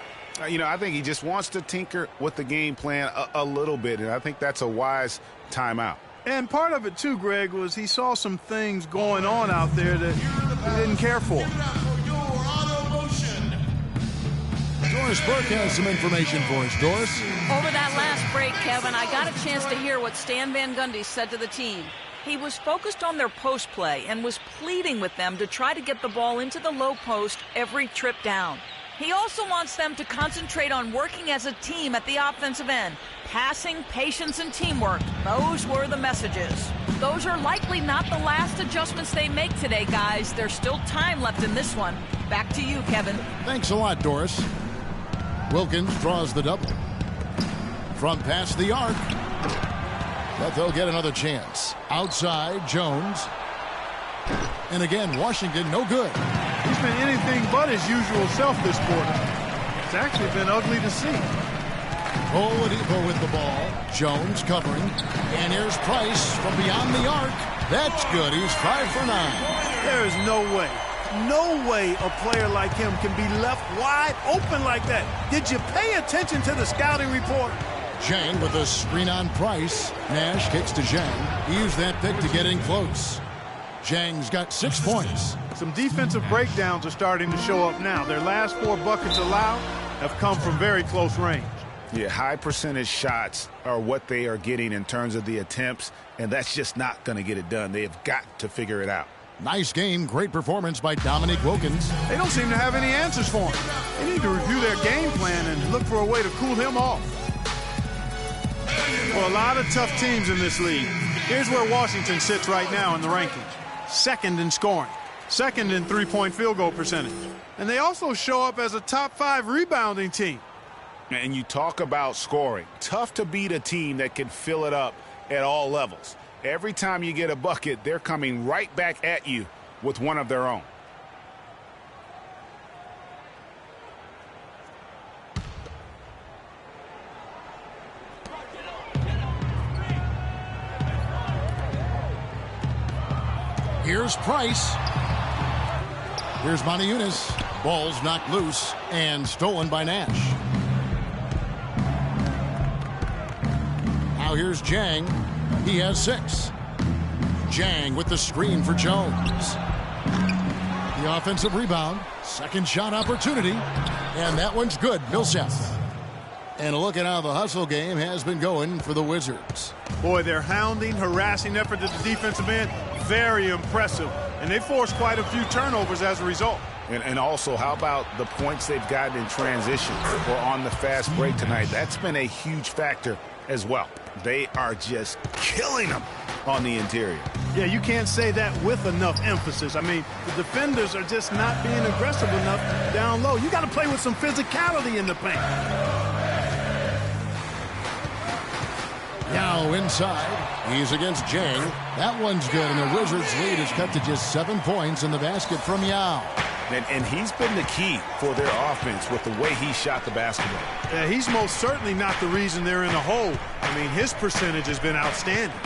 You know, I think he just wants to tinker with the game plan a little bit, and I think that's a wise timeout. And part of it, too, Greg, was he saw some things going on out there that he didn't care for. Doris Burke has some information for us. Doris? Over that last break, Kevin, I got a chance to hear what Stan Van Gundy said to the team. He was focused on their post play and was pleading with them to try to get the ball into the low post every trip down. He also wants them to concentrate on working as a team at the offensive end. Passing, patience, and teamwork. Those were the messages. Those are likely not the last adjustments they make today, guys. There's still time left in this one. Back to you, Kevin. Thanks a lot, Doris. Wilkins draws the double. From past the arc. But they'll get another chance. Outside, Jones. And again, Washington, no good. He's been anything but his usual self this quarter. It's actually been ugly to see. Oladipo with the ball. Jones covering. And here's Price from beyond the arc. That's good. He's 5 for 9. There is no way a player like him can be left wide open like that. Did you pay attention to the scouting report? Zhang with a screen on Price. Nash kicks to Zhang. He used that pick to get in close. Zhang's got 6 points. Some defensive breakdowns are starting to show up now. Their last 4 buckets allowed have come from very close range. Yeah, high percentage shots are what they are getting in terms of the attempts, and that's just not going to get it done. They have got to figure it out. Nice game. Great performance by Dominique Wilkins. They don't seem to have any answers for him. They need to review their game plan and look for a way to cool him off. For a lot of tough teams in this league, here's where Washington sits right now in the rankings. 2nd in scoring, 2nd in three-point field goal percentage. And they also show up as a top 5 rebounding team. And you talk about scoring. Tough to beat a team that can fill it up at all levels. Every time you get a bucket, they're coming right back at you with one of their own. Here's Price. Here's Motiejunas. Ball's knocked loose and stolen by Nash. Now here's Zhang. He has 6. Zhang with the screen for Jones. The offensive rebound. Second shot opportunity. And that one's good. Millsap. And a look at how the hustle game has been going for the Wizards. Boy, their hounding, harassing effort at the defensive end, very impressive. And they forced quite a few turnovers as a result. And also, how about the points they've gotten in transition or on the fast break tonight? That's been a huge factor as well. They are just killing them on the interior. Yeah, you can't say that with enough emphasis. I mean, the defenders are just not being aggressive enough down low. You got to play with some physicality in the paint. Yao inside. He's against Jang. That one's good, and the Wizards' lead is cut to just 7 points in the basket from Yao. And he's been the key for their offense with the way he shot the basketball. Yeah, he's most certainly not the reason they're in a hole. I mean, his percentage has been outstanding.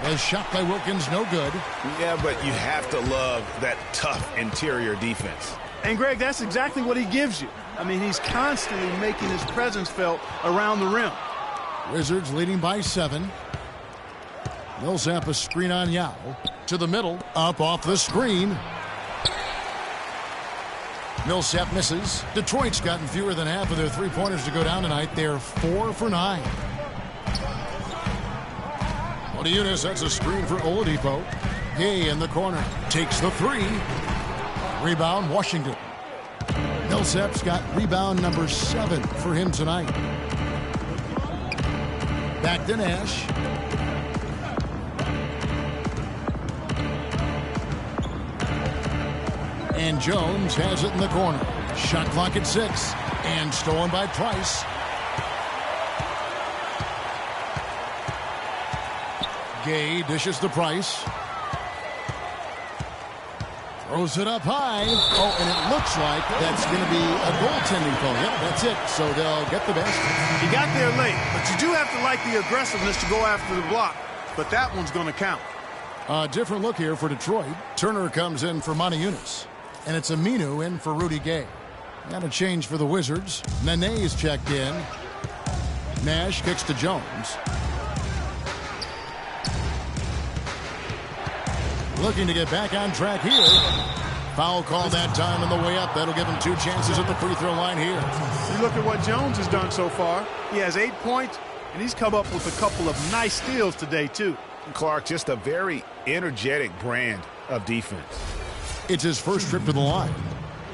The shot by Wilkins, no good. Yeah, but you have to love that tough interior defense. And, Greg, that's exactly what he gives you. I mean, he's constantly making his presence felt around the rim. Wizards leading by 7. Millsap a screen on Yao. To the middle, up off the screen. Millsap misses. Detroit's gotten fewer than half of their three-pointers to go down tonight. They're 4 for 9. Motiejunas sets a screen for Oladipo. Gay in the corner. Takes the 3. Rebound, Washington. Millsap's got rebound number 7 for him tonight. Back to Nash. And Jones has it in the corner. Shot clock at 6. And stolen by Price. Gay dishes to Price. Throws it up high. Oh, and it looks like that's going to be a goaltending call. Yep, that's it. So they'll get the basket. He got there late, but you do have to like the aggressiveness to go after the block. But that one's going to count. A different look here for Detroit. Turner comes in for Motiejunas. And it's Aminu in for Rudy Gay. Got a change for the Wizards. Nene's checked in. Nash kicks to Jones. Looking to get back on track here. Foul call that time on the way up. That'll give him 2 chances at the free throw line here. You look at what Jones has done so far. He has 8 points, and he's come up with a couple of nice steals today, too. Clark, just a very energetic brand of defense. It's his first trip to the line.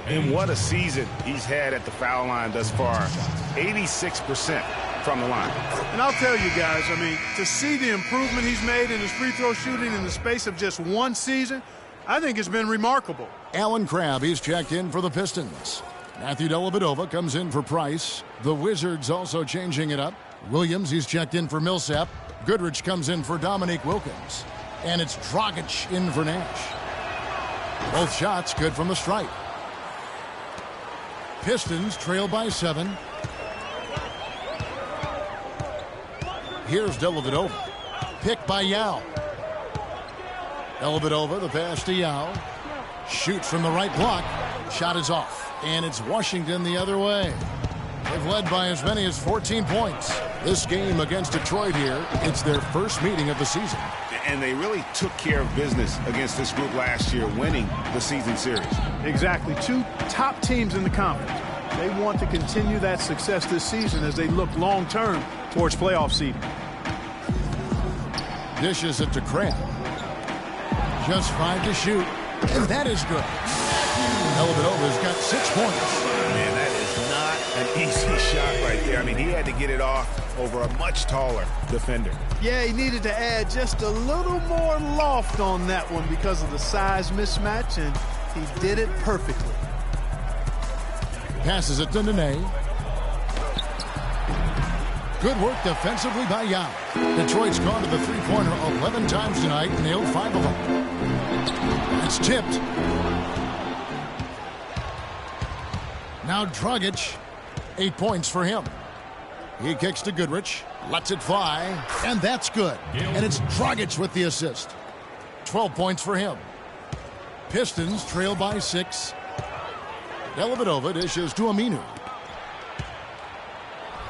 And what a season he's had at the foul line thus far. 86% from the line. And I'll tell you guys, I mean, to see the improvement he's made in his free throw shooting in the space of just 1 season, I think it's been remarkable. Alan Crabb, he's checked in for the Pistons. Matthew Dellavedova comes in for Price. The Wizards also changing it up. Williams, he's checked in for Millsap. Goodrich comes in for Dominique Wilkins. And it's Dragic in for Nash. Both shots good from the stripe. Pistons trail by 7. Here's Dellavedova. Picked by Yao. Dellavedova, the pass to Yao. Shoots from the right block. Shot is off. And it's Washington the other way. They've led by as many as 14 points. This game against Detroit here, it's their first meeting of the season. And they really took care of business against this group last year, winning the season series. Exactly. 2 top teams in the conference. They want to continue that success this season as they look long-term towards playoff seeding. Dishes it to Crabb. Just 5 to shoot. And that is good. Dellavedova's got 6 points. Man, that is not an easy shot right there. I mean, he had to get it off over a much taller defender. Yeah, he needed to add just a little more loft on that one because of the size mismatch, and he did it perfectly. Passes it to Nene. Good work defensively by Yao. Detroit's gone to the three-pointer 11 times tonight, nailed 5 of them. It's tipped. Now Dragic, 8 points for him. He kicks to Goodrich, lets it fly, and that's good. And it's Dragic with the assist. 12 points for him. Pistons trail by 6. Dellavedova dishes to Aminu.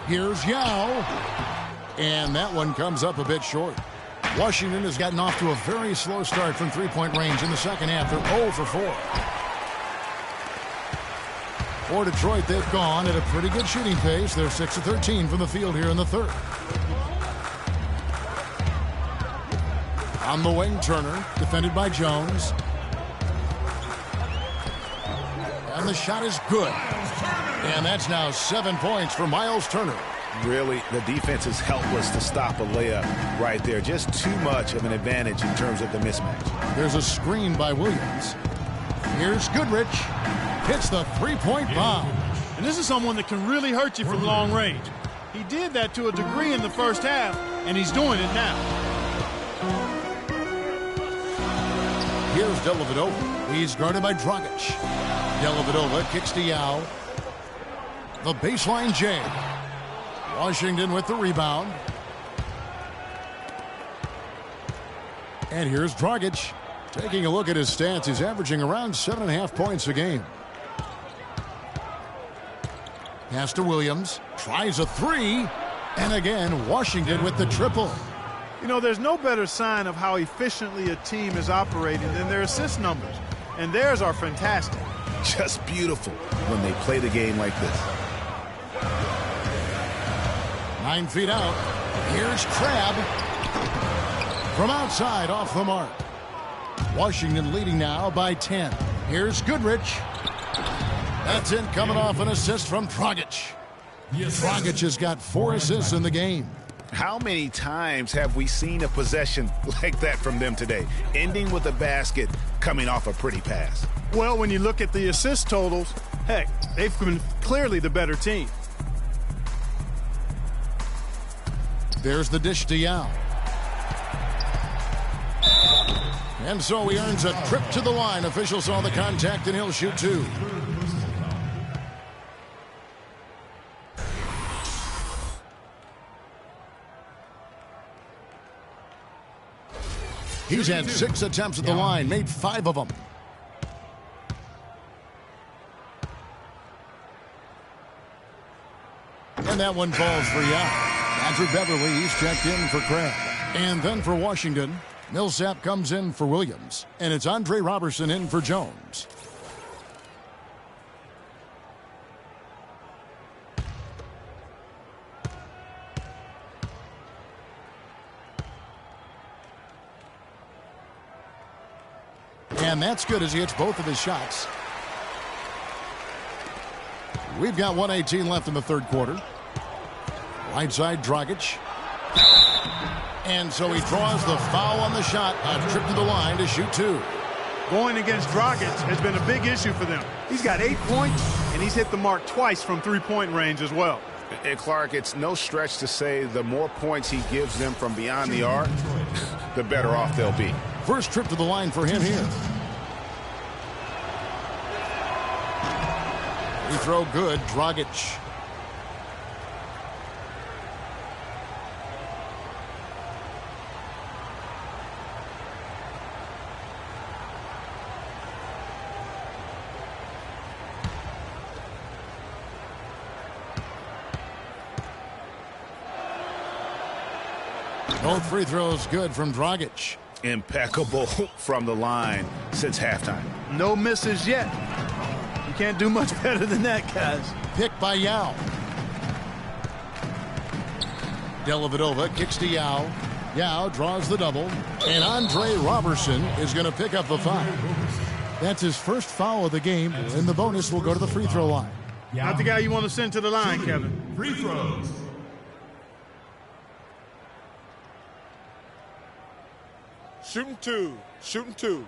Here's Yao. And that one comes up a bit short. Washington has gotten off to a very slow start from three-point range in the second half. They're 0 for 4. For Detroit, they've gone at a pretty good shooting pace. They're 6 of 13 from the field here in the third. On the wing, Turner, defended by Jones. And the shot is good. And that's now 7 points for Miles Turner. Really, the defense is helpless to stop a layup right there. Just too much of an advantage in terms of the mismatch. There's a screen by Williams. Here's Goodrich. Hits the three-point bomb. And this is someone that can really hurt you from long range. He did that to a degree in the first half, and he's doing it now. Here's Dellavedova. He's guarded by Dragic. Dellavedova kicks to Yao. The baseline J. Washington with the rebound. And here's Dragic. Taking a look at his stats, he's averaging around 7.5 points a game. Pass to Williams. Tries a three. And again, Washington with the triple. You know, there's no better sign of how efficiently a team is operating than their assist numbers. And theirs are fantastic. Just beautiful when they play the game like this. 9 feet out. Here's Crabbe. From outside, off the mark. Washington leading now by 10. Here's Goodrich. That's in, coming off an assist from Dragic. Dragic has got 4 assists in the game. How many times have we seen a possession like that from them today, ending with a basket coming off a pretty pass? Well, when you look at the assist totals, heck, they've been clearly the better team. There's the dish to Yao. And so he earns a trip to the line. Officials saw the contact, and he'll shoot 2. He's had 6 attempts at the line, made 5 of them. And that one falls for Yao. Patrick Beverly, he's checked in for Crabbe. And then for Washington, Millsap comes in for Williams. And it's Andre Robertson in for Jones. And that's good as he hits both of his shots. We've got 1:18 left in the third quarter. Right side, Dragic. And so he draws the foul on the shot. A trip to the line to shoot 2. Going against Dragic has been a big issue for them. He's got 8 points, and he's hit the mark twice from three-point range as well. And Clark, it's no stretch to say the more points he gives them from beyond the arc, the better off they'll be. First trip to the line for him here. Free throw good, Dragic. Both free throws good from Dragic. Impeccable from the line since halftime. No misses yet. You can't do much better than that, guys. Picked by Yao. Dellavedova kicks to Yao. Yao draws the double. And Andre Robertson is going to pick up the foul. That's his first foul of the game. And the bonus will go to the free throw line. Not the guy you want to send to the line, Kevin. Free throws. Shooting 2. Shooting 2.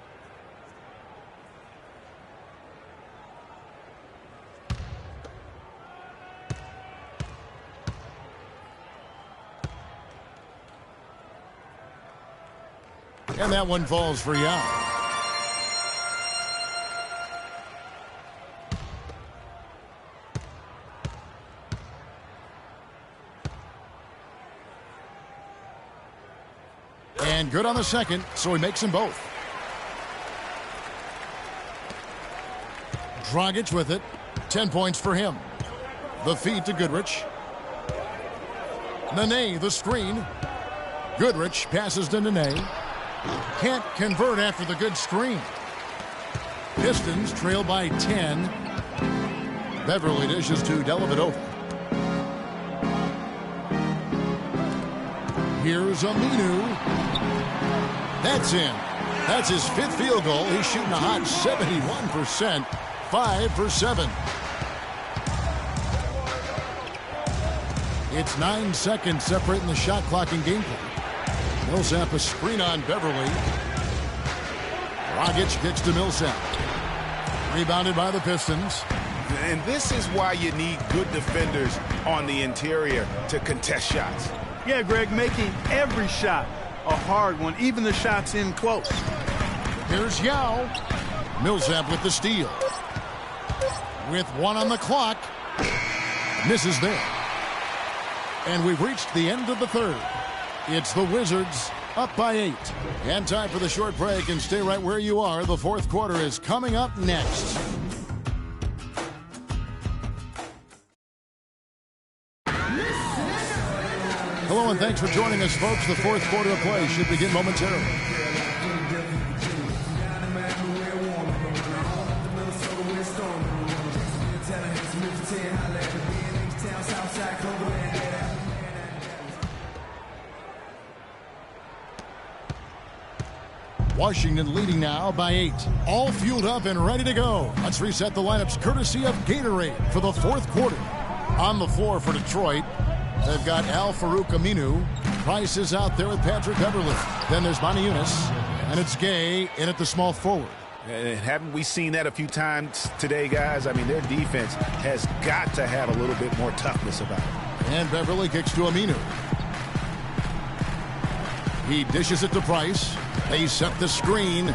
And that one falls for Yao. And good on the second, so he makes them both. Dragic with it. 10 points for him. The feed to Goodrich. Nene, the screen. Goodrich passes to Nene. Can't convert after the good screen. Pistons trail by 10. Beverly dishes to Dellavedova. Here's Aminu. That's in. That's his 5th field goal. He's shooting a hot 71% 5 for 7. It's 9 seconds separating the shot clock and game clock. Millsap a screen on Beverly. Dragic kicks to Millsap. Rebounded by the Pistons. And this is why you need good defenders on the interior to contest shots. Yeah, Greg, making every shot a hard one, even the shots in close. Here's Yao. Millsap with the steal. With 1 on the clock. Misses there. And we've reached the end of the third. It's the Wizards up by 8. And time for the short break, and stay right where you are. The fourth quarter is coming up next. Hello and thanks for joining us, folks. The fourth quarter of play should begin momentarily. Washington leading now by 8. All fueled up and ready to go. Let's reset the lineups courtesy of Gatorade for the fourth quarter. On the floor for Detroit, they've got Al-Farouq Aminu. Price is out there with Patrick Beverly. Then there's Moniunas, and it's Gay in at the small forward. And haven't we seen that a few times today, guys? I mean, their defense has got to have a little bit more toughness about it. And Beverly kicks to Aminu. He dishes it to Price. They set the screen.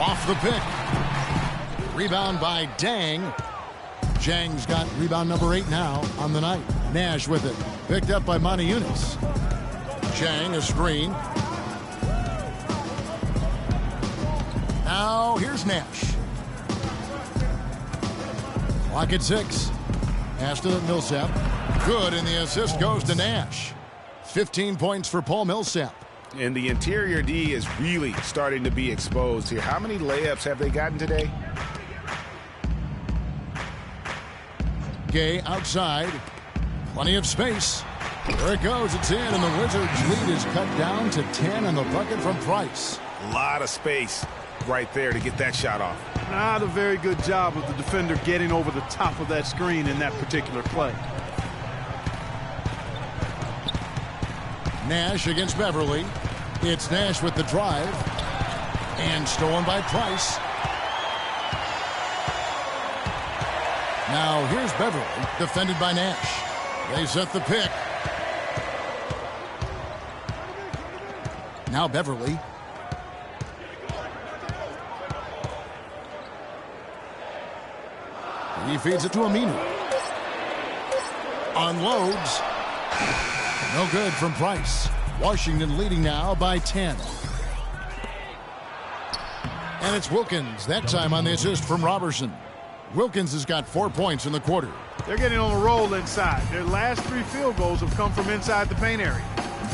Off the pick. Rebound by Dang. Jang's got rebound number 8 now on the night. Nash with it. Picked up by Moniunas. Jang a screen. Now here's Nash. Clock at 6. Pass to Millsap. Good, and the assist goes to Nash. 15 points for Paul Millsap. And the interior D is really starting to be exposed here. How many layups have they gotten today? Gay outside. Plenty of space. There it goes. It's in, and the Wizards' lead is cut down to 10 on the bucket from Price. A lot of space right there to get that shot off. Not a very good job of the defender getting over the top of that screen in that particular play. Nash against Beverly. It's Nash with the drive. And stolen by Price. Now here's Beverly, defended by Nash. They set the pick. Now Beverly. He feeds it to Aminu. Unloads. No good from Price. Washington leading now by 10. And it's Wilkins, that time on the assist from Robertson. Wilkins has got 4 points in the quarter. They're getting on a roll inside. Their last 3 field goals have come from inside the paint area.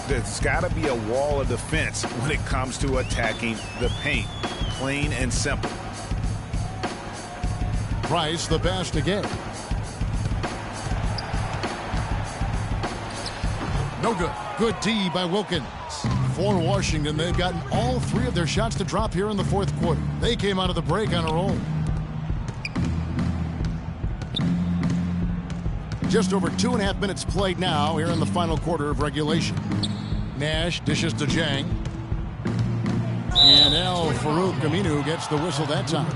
There's got to be a wall of defense when it comes to attacking the paint. Plain and simple. Price the pass again. No good. Good D by Wilkins. For Washington, they've gotten all 3 of their shots to drop here in the fourth quarter. They came out of the break on a roll. Just over 2.5 minutes played now here in the final quarter of regulation. Nash dishes to Jang. And Al-Farouq Aminu gets the whistle that time.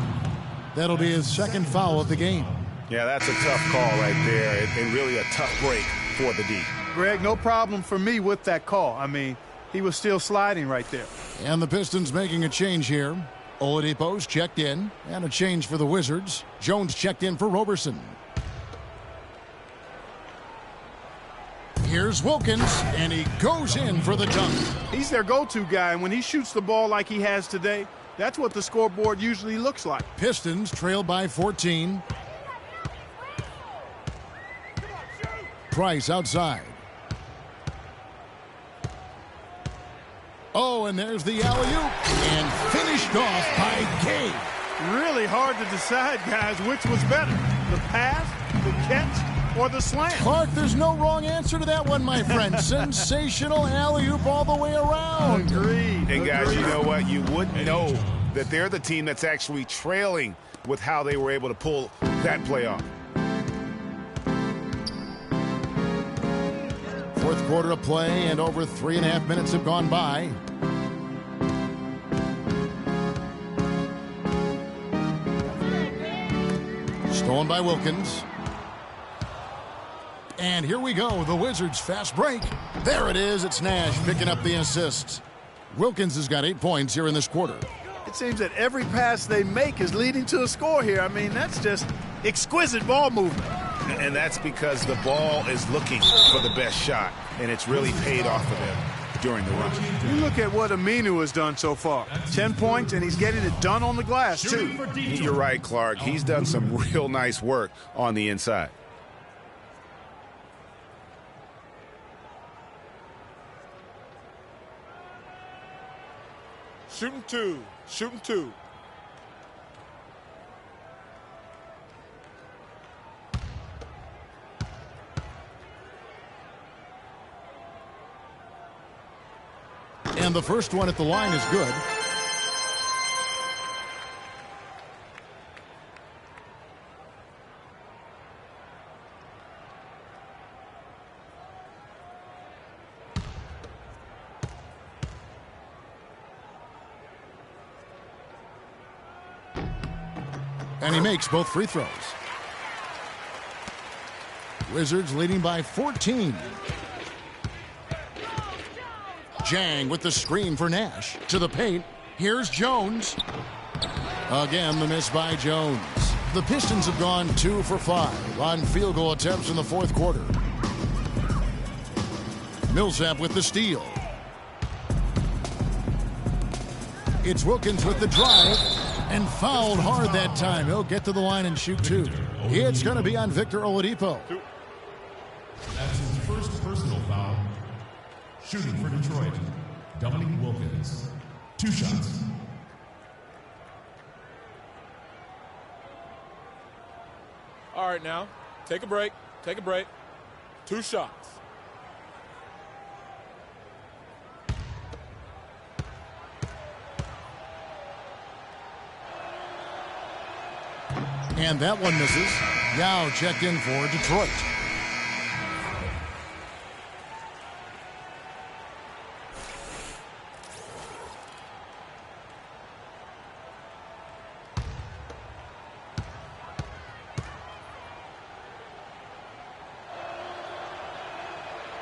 That'll be his second foul of the game. Yeah, that's a tough call right there, and really a tough break for the D. Greg, no problem for me with that call. I mean, he was still sliding right there. And the Pistons making a change here. Oladipo's checked in, and a change for the Wizards. Jones checked in for Robertson. Here's Wilkins, and he goes in for the dunk. He's their go-to guy, and when he shoots the ball like he has today, that's what the scoreboard usually looks like. Pistons trail by 14. Price outside. Oh, and there's the alley-oop, and finished off by Gay. Really hard to decide, guys, which was better, the pass, the catch, or the slam. Clark, there's no wrong answer to that one, my friend. Sensational alley-oop all the way around. Agreed. And guys, you know what? You wouldn't know that they're the team that's actually trailing with how they were able to pull that play off. Fourth quarter of play, and over 3.5 minutes have gone by. Stolen by Wilkins. And here we go, the Wizards fast break. There it is, it's Nash picking up the assist. Wilkins has got 8 points here in this quarter. It seems that every pass they make is leading to a score here. I mean, that's just exquisite ball movement. And that's because the ball is looking for the best shot, and it's really paid off for them during the run. You look at what Aminu has done so far. 10 points, and he's getting it done on the glass, too. You're right, Clark. He's done some real nice work on the inside. Shooting two. Shooting two. And the first one at the line is good. And he makes both free throws. Wizards leading by 14. Jang with the screen for Nash. To the paint. Here's Jones. Again, the miss by Jones. The Pistons have gone 2 for 5 on field goal attempts in the fourth quarter. Millsap with the steal. It's Wilkins with the drive. And fouled hard that time. He'll get to the line and shoot 2. It's going to be on Victor Oladipo. That's his first personal foul. Shooting for Detroit, Dominique Wilkins. 2 shots. All right, now, take a break. Take a break. 2 shots. And that one misses. Yao checked in for Detroit.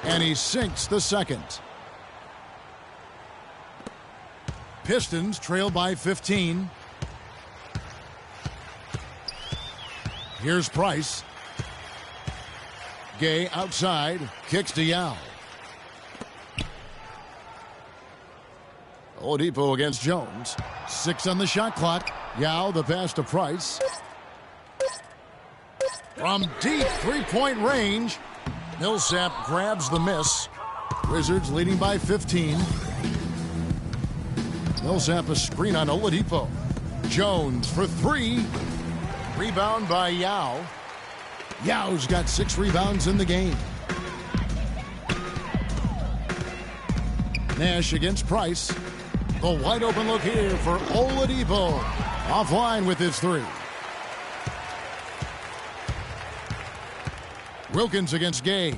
And he sinks the second. Pistons trail by 15. Here's Price. Gay outside. Kicks to Yao. Oladipo against Jones. 6 on the shot clock. Yao the pass to Price. From deep three-point range. Millsap grabs the miss. Wizards leading by 15. Millsap a screen on Oladipo. Jones for 3. Rebound by Yao. Yao's got 6 rebounds in the game. Nash against Price. The wide open look here for Oladipo. Offline with his 3. Wilkins against Gay.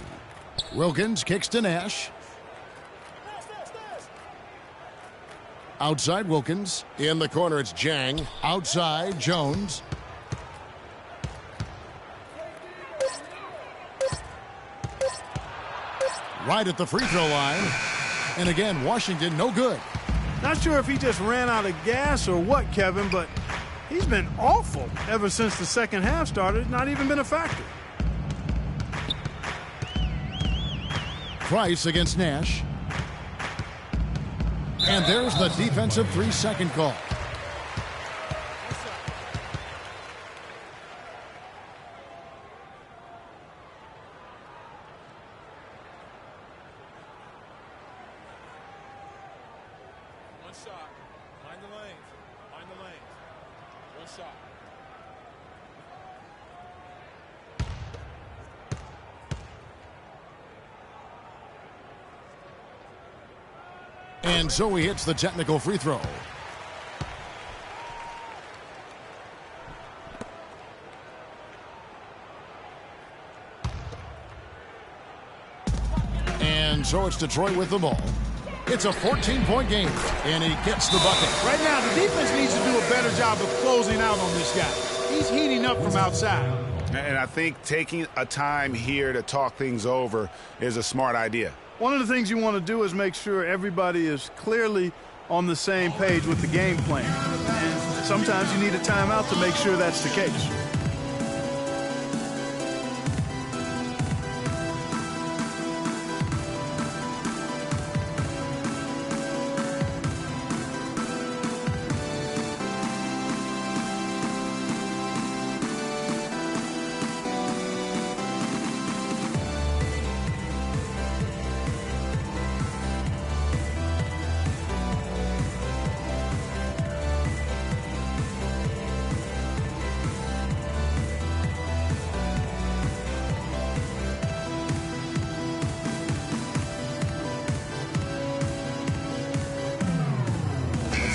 Wilkins kicks to Nash. Outside Wilkins. In the corner it's Jang. Outside Jones. Right at the free throw line. And again, Washington no good. Not sure if he just ran out of gas or what, Kevin, but he's been awful ever since the second half started. Not even been a factor. Price against Nash. And there's the defensive 3-second call. One shot. Mind the lanes. Mind the lanes. One shot. And so he hits the technical free throw. So it's Detroit with the ball. It's a 14-point game, and he gets the bucket. Right now, the defense needs to do a better job of closing out on this guy. He's heating up from outside. And I think taking a time here to talk things over is a smart idea. One of the things you want to do is make sure everybody is clearly on the same page with the game plan. And sometimes you need a timeout to make sure that's the case.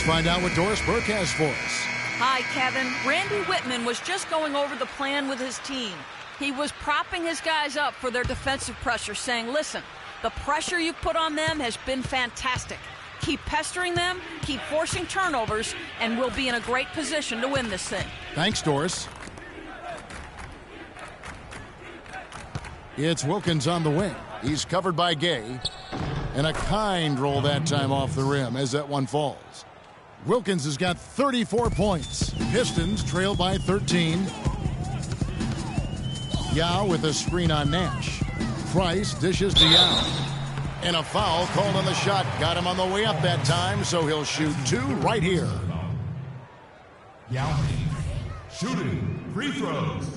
Find out what Doris Burke has for us. Hi, Kevin. Randy Whitman was just going over the plan with his team. He was propping his guys up for their defensive pressure, saying, listen, the pressure you put on them has been fantastic. Keep pestering them, keep forcing turnovers, and we'll be in a great position to win this thing. Thanks, Doris. It's Wilkins on the wing. He's covered by Gay. And a kind roll that time off the rim as that one falls. Wilkins has got 34 points. Pistons trail by 13. Yao with a screen on Nash. Price dishes to Yao. And a foul called on the shot. Got him on the way up that time, so he'll shoot two right here. Yao shooting free throws.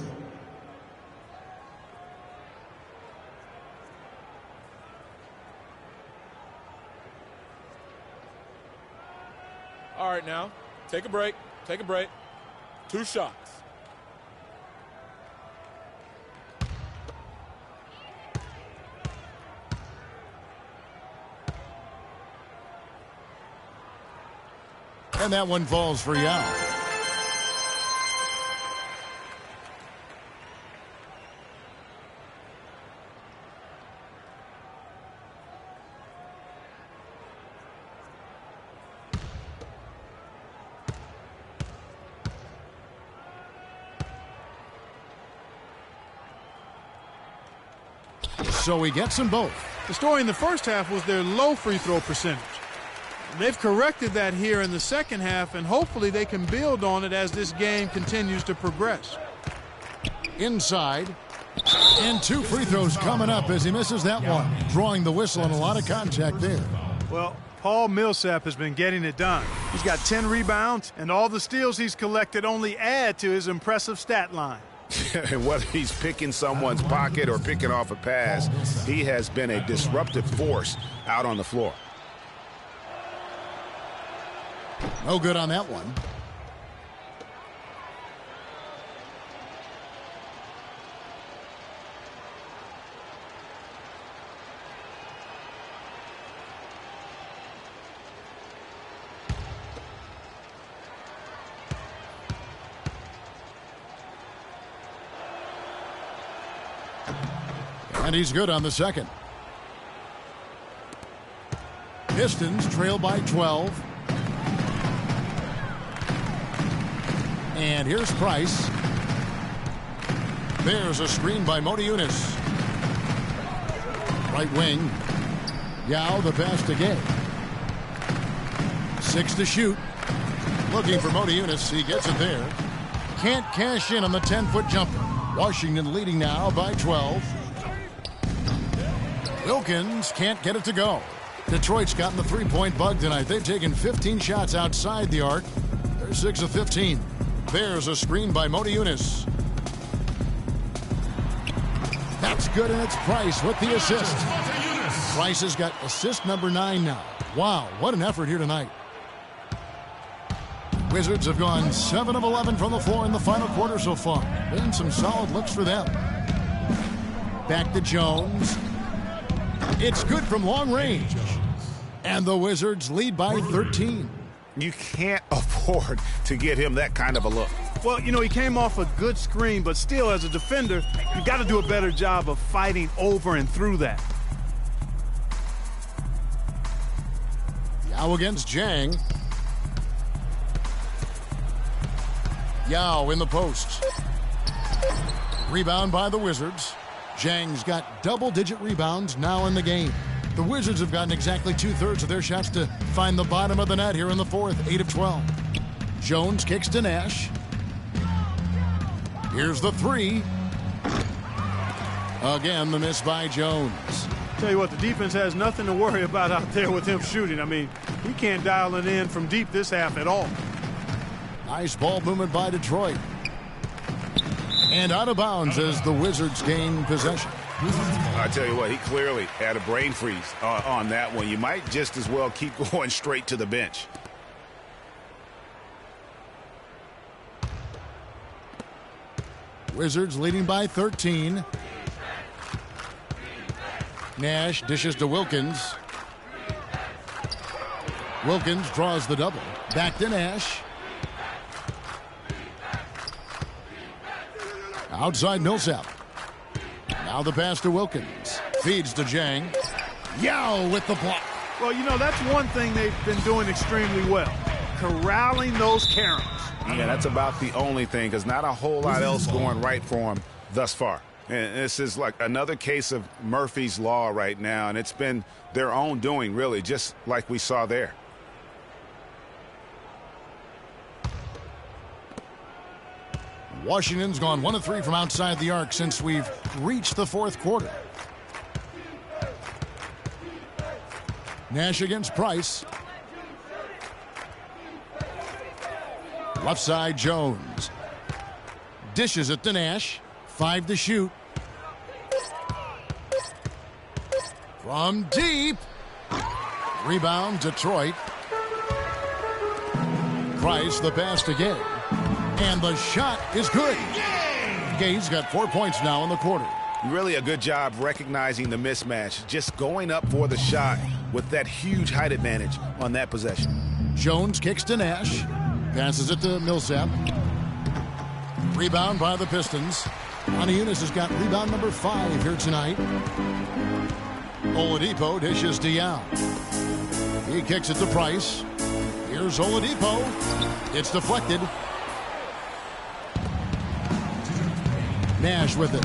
All right, now, take a break. Take a break. 2 shots. And that one falls for Yao. So he gets them both. The story in the first half was their low free throw percentage. They've corrected that here in the second half, and hopefully they can build on it as this game continues to progress. Inside. And 2 free throws coming up as he misses that one. Drawing the whistle and a lot of contact there. Well, Paul Millsap has been getting it done. He's got 10 rebounds, and all the steals he's collected only add to his impressive stat line. And whether he's picking someone's pocket or picking off a pass, he has been a disruptive force out on the floor. No good on that one. And he's good on the second. Pistons trail by 12. And here's Price. There's a screen by Motiejunas. Right wing. Yao, the pass to Gay. 6 to shoot. Looking for Motiejunas. He gets it there. Can't cash in on the 10-foot jumper. Washington leading now by 12. Wilkins can't get it to go. Detroit's gotten the three-point bug tonight. They've taken 15 shots outside the arc. They're 6 of 15. There's a screen by Motiejunas. That's good, and it's Price with the assist. Price has got assist number 9 now. Wow, what an effort here tonight. Wizards have gone 7 of 11 from the floor in the final quarter so far. Been some solid looks for them. Back to Jones. It's good from long range. And the Wizards lead by 13. You can't afford to get him that kind of a look. Well, you know, he came off a good screen, but still, as a defender, you've got to do a better job of fighting over and through that. Now against Jang. Yao in the post. Rebound by the Wizards. Jang's got double-digit rebounds now in the game. The Wizards have gotten exactly 2/3 of their shots to find the bottom of the net here in the fourth, 8 of 12. Jones kicks to Nash. Here's the three. Again, the miss by Jones. Tell you what, the defense has nothing to worry about out there with him shooting. I mean, he can't dial it in from deep this half at all. Nice ball movement by Detroit. And out of bounds as the Wizards gain possession. I tell you what, he clearly had a brain freeze on that one. You might just as well keep going straight to the bench. Wizards leading by 13. Nash dishes to Wilkins. Wilkins draws the double. Back to Nash. Outside Millsap. Now the pass to Wilkins. Feeds to Jang. Yao with the block. Well, you know, that's one thing they've been doing extremely well. Corralling those Karens. Yeah, that's about the only thing, because not a whole lot else going right for him thus far. And this is like another case of Murphy's Law right now, and it's been their own doing, really, just like we saw there. Washington's gone 1 of 3 from outside the arc since we've reached the fourth quarter. Nash against Price. Left side Jones. Dishes it to Nash. 5 to shoot. From deep. Rebound Detroit. Price the pass to Gay. And the shot is good. Gay's got 4 points now in the quarter. Really a good job recognizing the mismatch. Just going up for the shot with that huge height advantage on that possession. Jones kicks to Nash. Passes it to Millsap. Rebound by the Pistons. Moniunas has got rebound number 5 here tonight. Oladipo dishes to Yao. He kicks it to Price. Here's Oladipo. It's deflected. Nash with it.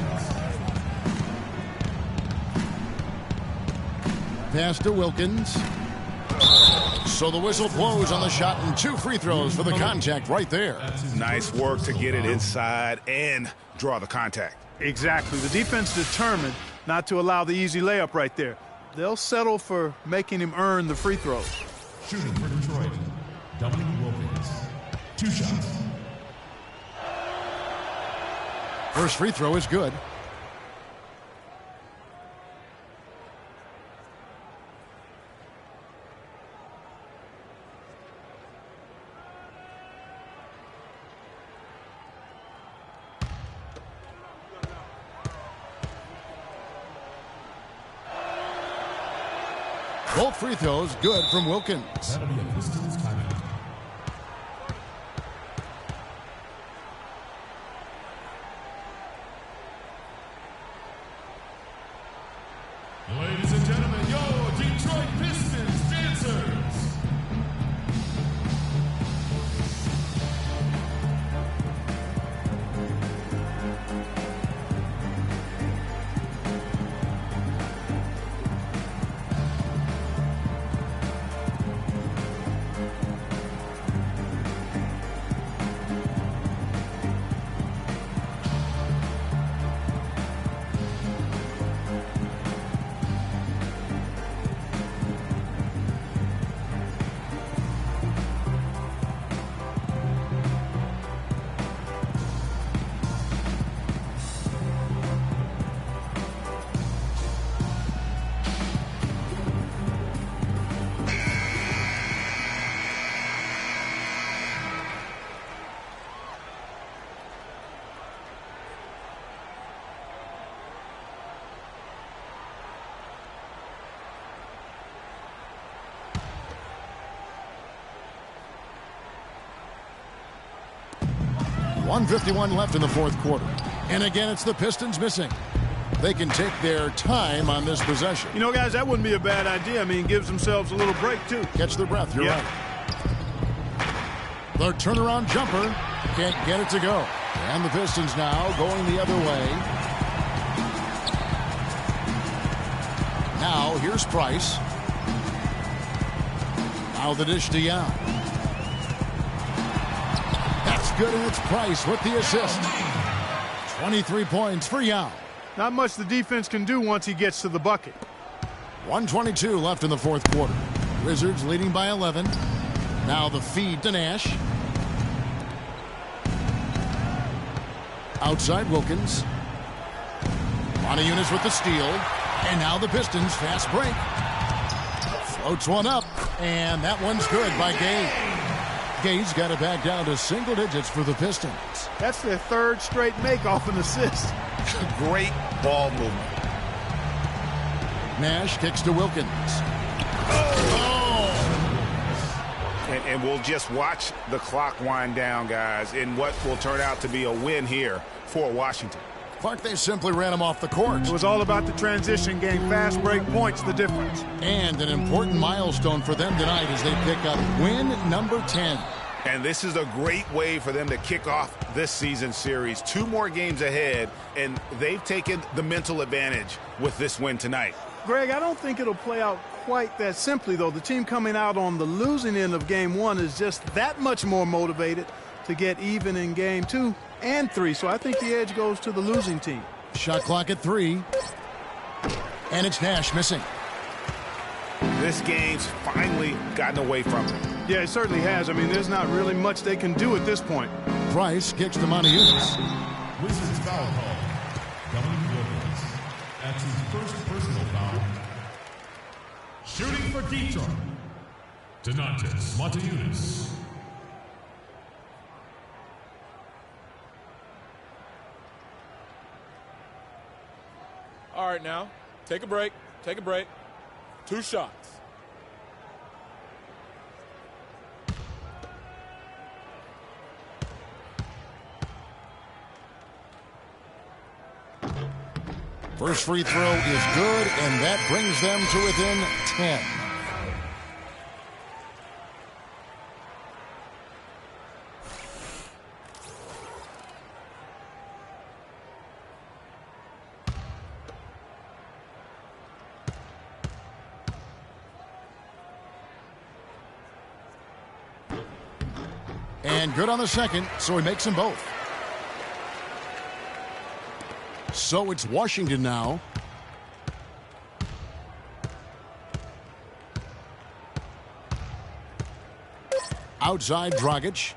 Pass to Wilkins. So the whistle blows on the shot and 2 free throws for the contact right there. Nice work to get it inside and draw the contact. Exactly. The defense determined not to allow the easy layup right there. They'll settle for making him earn the free throws. Shooting for Detroit, Dominic Wilkins. 2 shots. First free throw is good. Both free throws good from Wilkins. That'll be a Pistons timeout. Ladies and gentlemen, your Detroit Pistons dancers. .151 left in the fourth quarter. And again, it's the Pistons missing. They can take their time on this possession. You know, guys, that wouldn't be a bad idea. I mean, gives themselves a little break, too. Catch their breath. You're right. Their turnaround jumper can't get it to go. And the Pistons now going the other way. Now, here's Price. Now the dish to Yao. That's good, and it's Price with the assist. 23 points for Yao. Not much the defense can do once he gets to the bucket. 1:22 left in the fourth quarter. Wizards leading by 11. Now the feed to Nash. Outside Wilkins. Moniunas with the steal. And now the Pistons fast break. Floats one up. And that one's good by Gay. Gay's got it back down to single digits for the Pistons. That's their third straight make off an assist. Great ball movement. Nash kicks to Wilkins. And we'll just watch the clock wind down, guys, in what will turn out to be a win here for Washington. Clark, they simply ran him off the court. It was all about the transition game. Fast break points, the difference. And an important milestone for them tonight as they pick up win number 10. And this is a great way for them to kick off this season series. 2 more games ahead, and they've taken the mental advantage with this win tonight. Greg, I don't think it'll play out quite that simply, though. The team coming out on the losing end of game 1 is just that much more motivated to get even in game 2 and 3. So I think the edge goes to the losing team. Shot clock at 3. And it's Nash missing. This game's finally gotten away from them. Yeah, it certainly has. I mean, there's not really much they can do at this point. Price kicks to Moniunas. Wizards foul call. Dominic Wilkins. That's his first personal foul. Shooting for Detroit. Donatas Moniunas. All right, now, take a break. Take a break. 2 shots. First free throw is good, and that brings them to within 10. And good on the second, so he makes them both. So it's Washington now. Outside Dragic.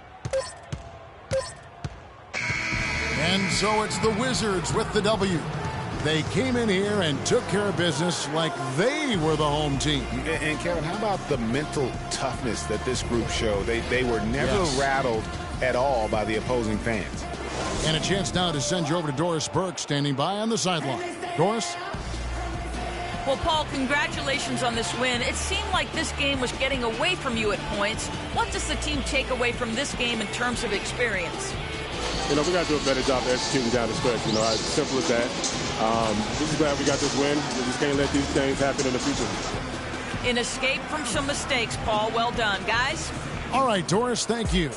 And so it's the Wizards with the W. They came in here and took care of business like they were the home team. And Kevin, how about the mental toughness that this group showed? They were never rattled at all by the opposing fans. And a chance now to send you over to Doris Burke, standing by on the sideline. Doris? Well, Paul, congratulations on this win. It seemed like this game was getting away from you at points. What does the team take away from this game in terms of experience? You know, we got to do a better job of executing down the stretch. You know, as simple as that. Just glad we got this win. We just can't let these things happen in the future. An escape from some mistakes, Paul. Well done, guys. All right, Doris, thank you.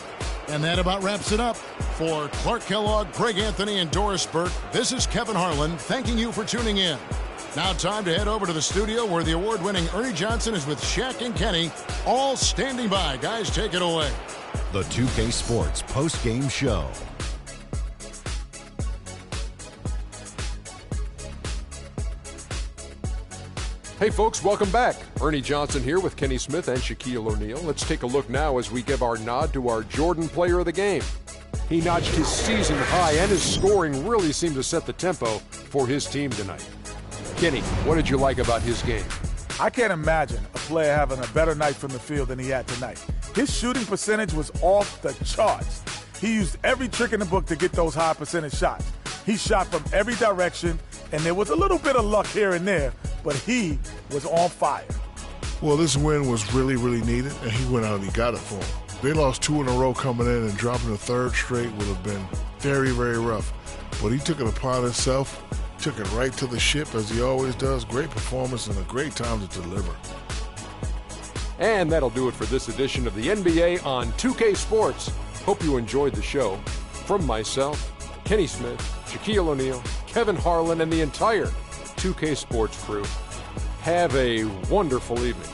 And that about wraps it up. For Clark Kellogg, Greg Anthony, and Doris Burke, this is Kevin Harlan thanking you for tuning in. Now time to head over to the studio where the award-winning Ernie Johnson is with Shaq and Kenny, all standing by. Guys, take it away. The 2K Sports post-game show. Hey folks, welcome back. Ernie Johnson here with Kenny Smith and Shaquille O'Neal. Let's take a look now as we give our nod to our Jordan Player of the Game. He notched his season high, and his scoring really seemed to set the tempo for his team tonight. Kenny, what did you like about his game? I can't imagine a player having a better night from the field than he had tonight. His shooting percentage was off the charts. He used every trick in the book to get those high percentage shots. He shot from every direction, and there was a little bit of luck here and there, but he was on fire. Well, this win was really, really needed, and he went out and he got it for him. They lost 2 in a row coming in, and dropping a third straight would have been very, very rough. But he took it upon himself took it right to the ship as he always does. Great performance and a great time to deliver. And that'll do it for this edition of the NBA on 2K Sports. Hope you enjoyed the show. From myself, Kenny Smith, Shaquille O'Neal, Kevin Harlan, and the entire 2K Sports crew, have a wonderful evening.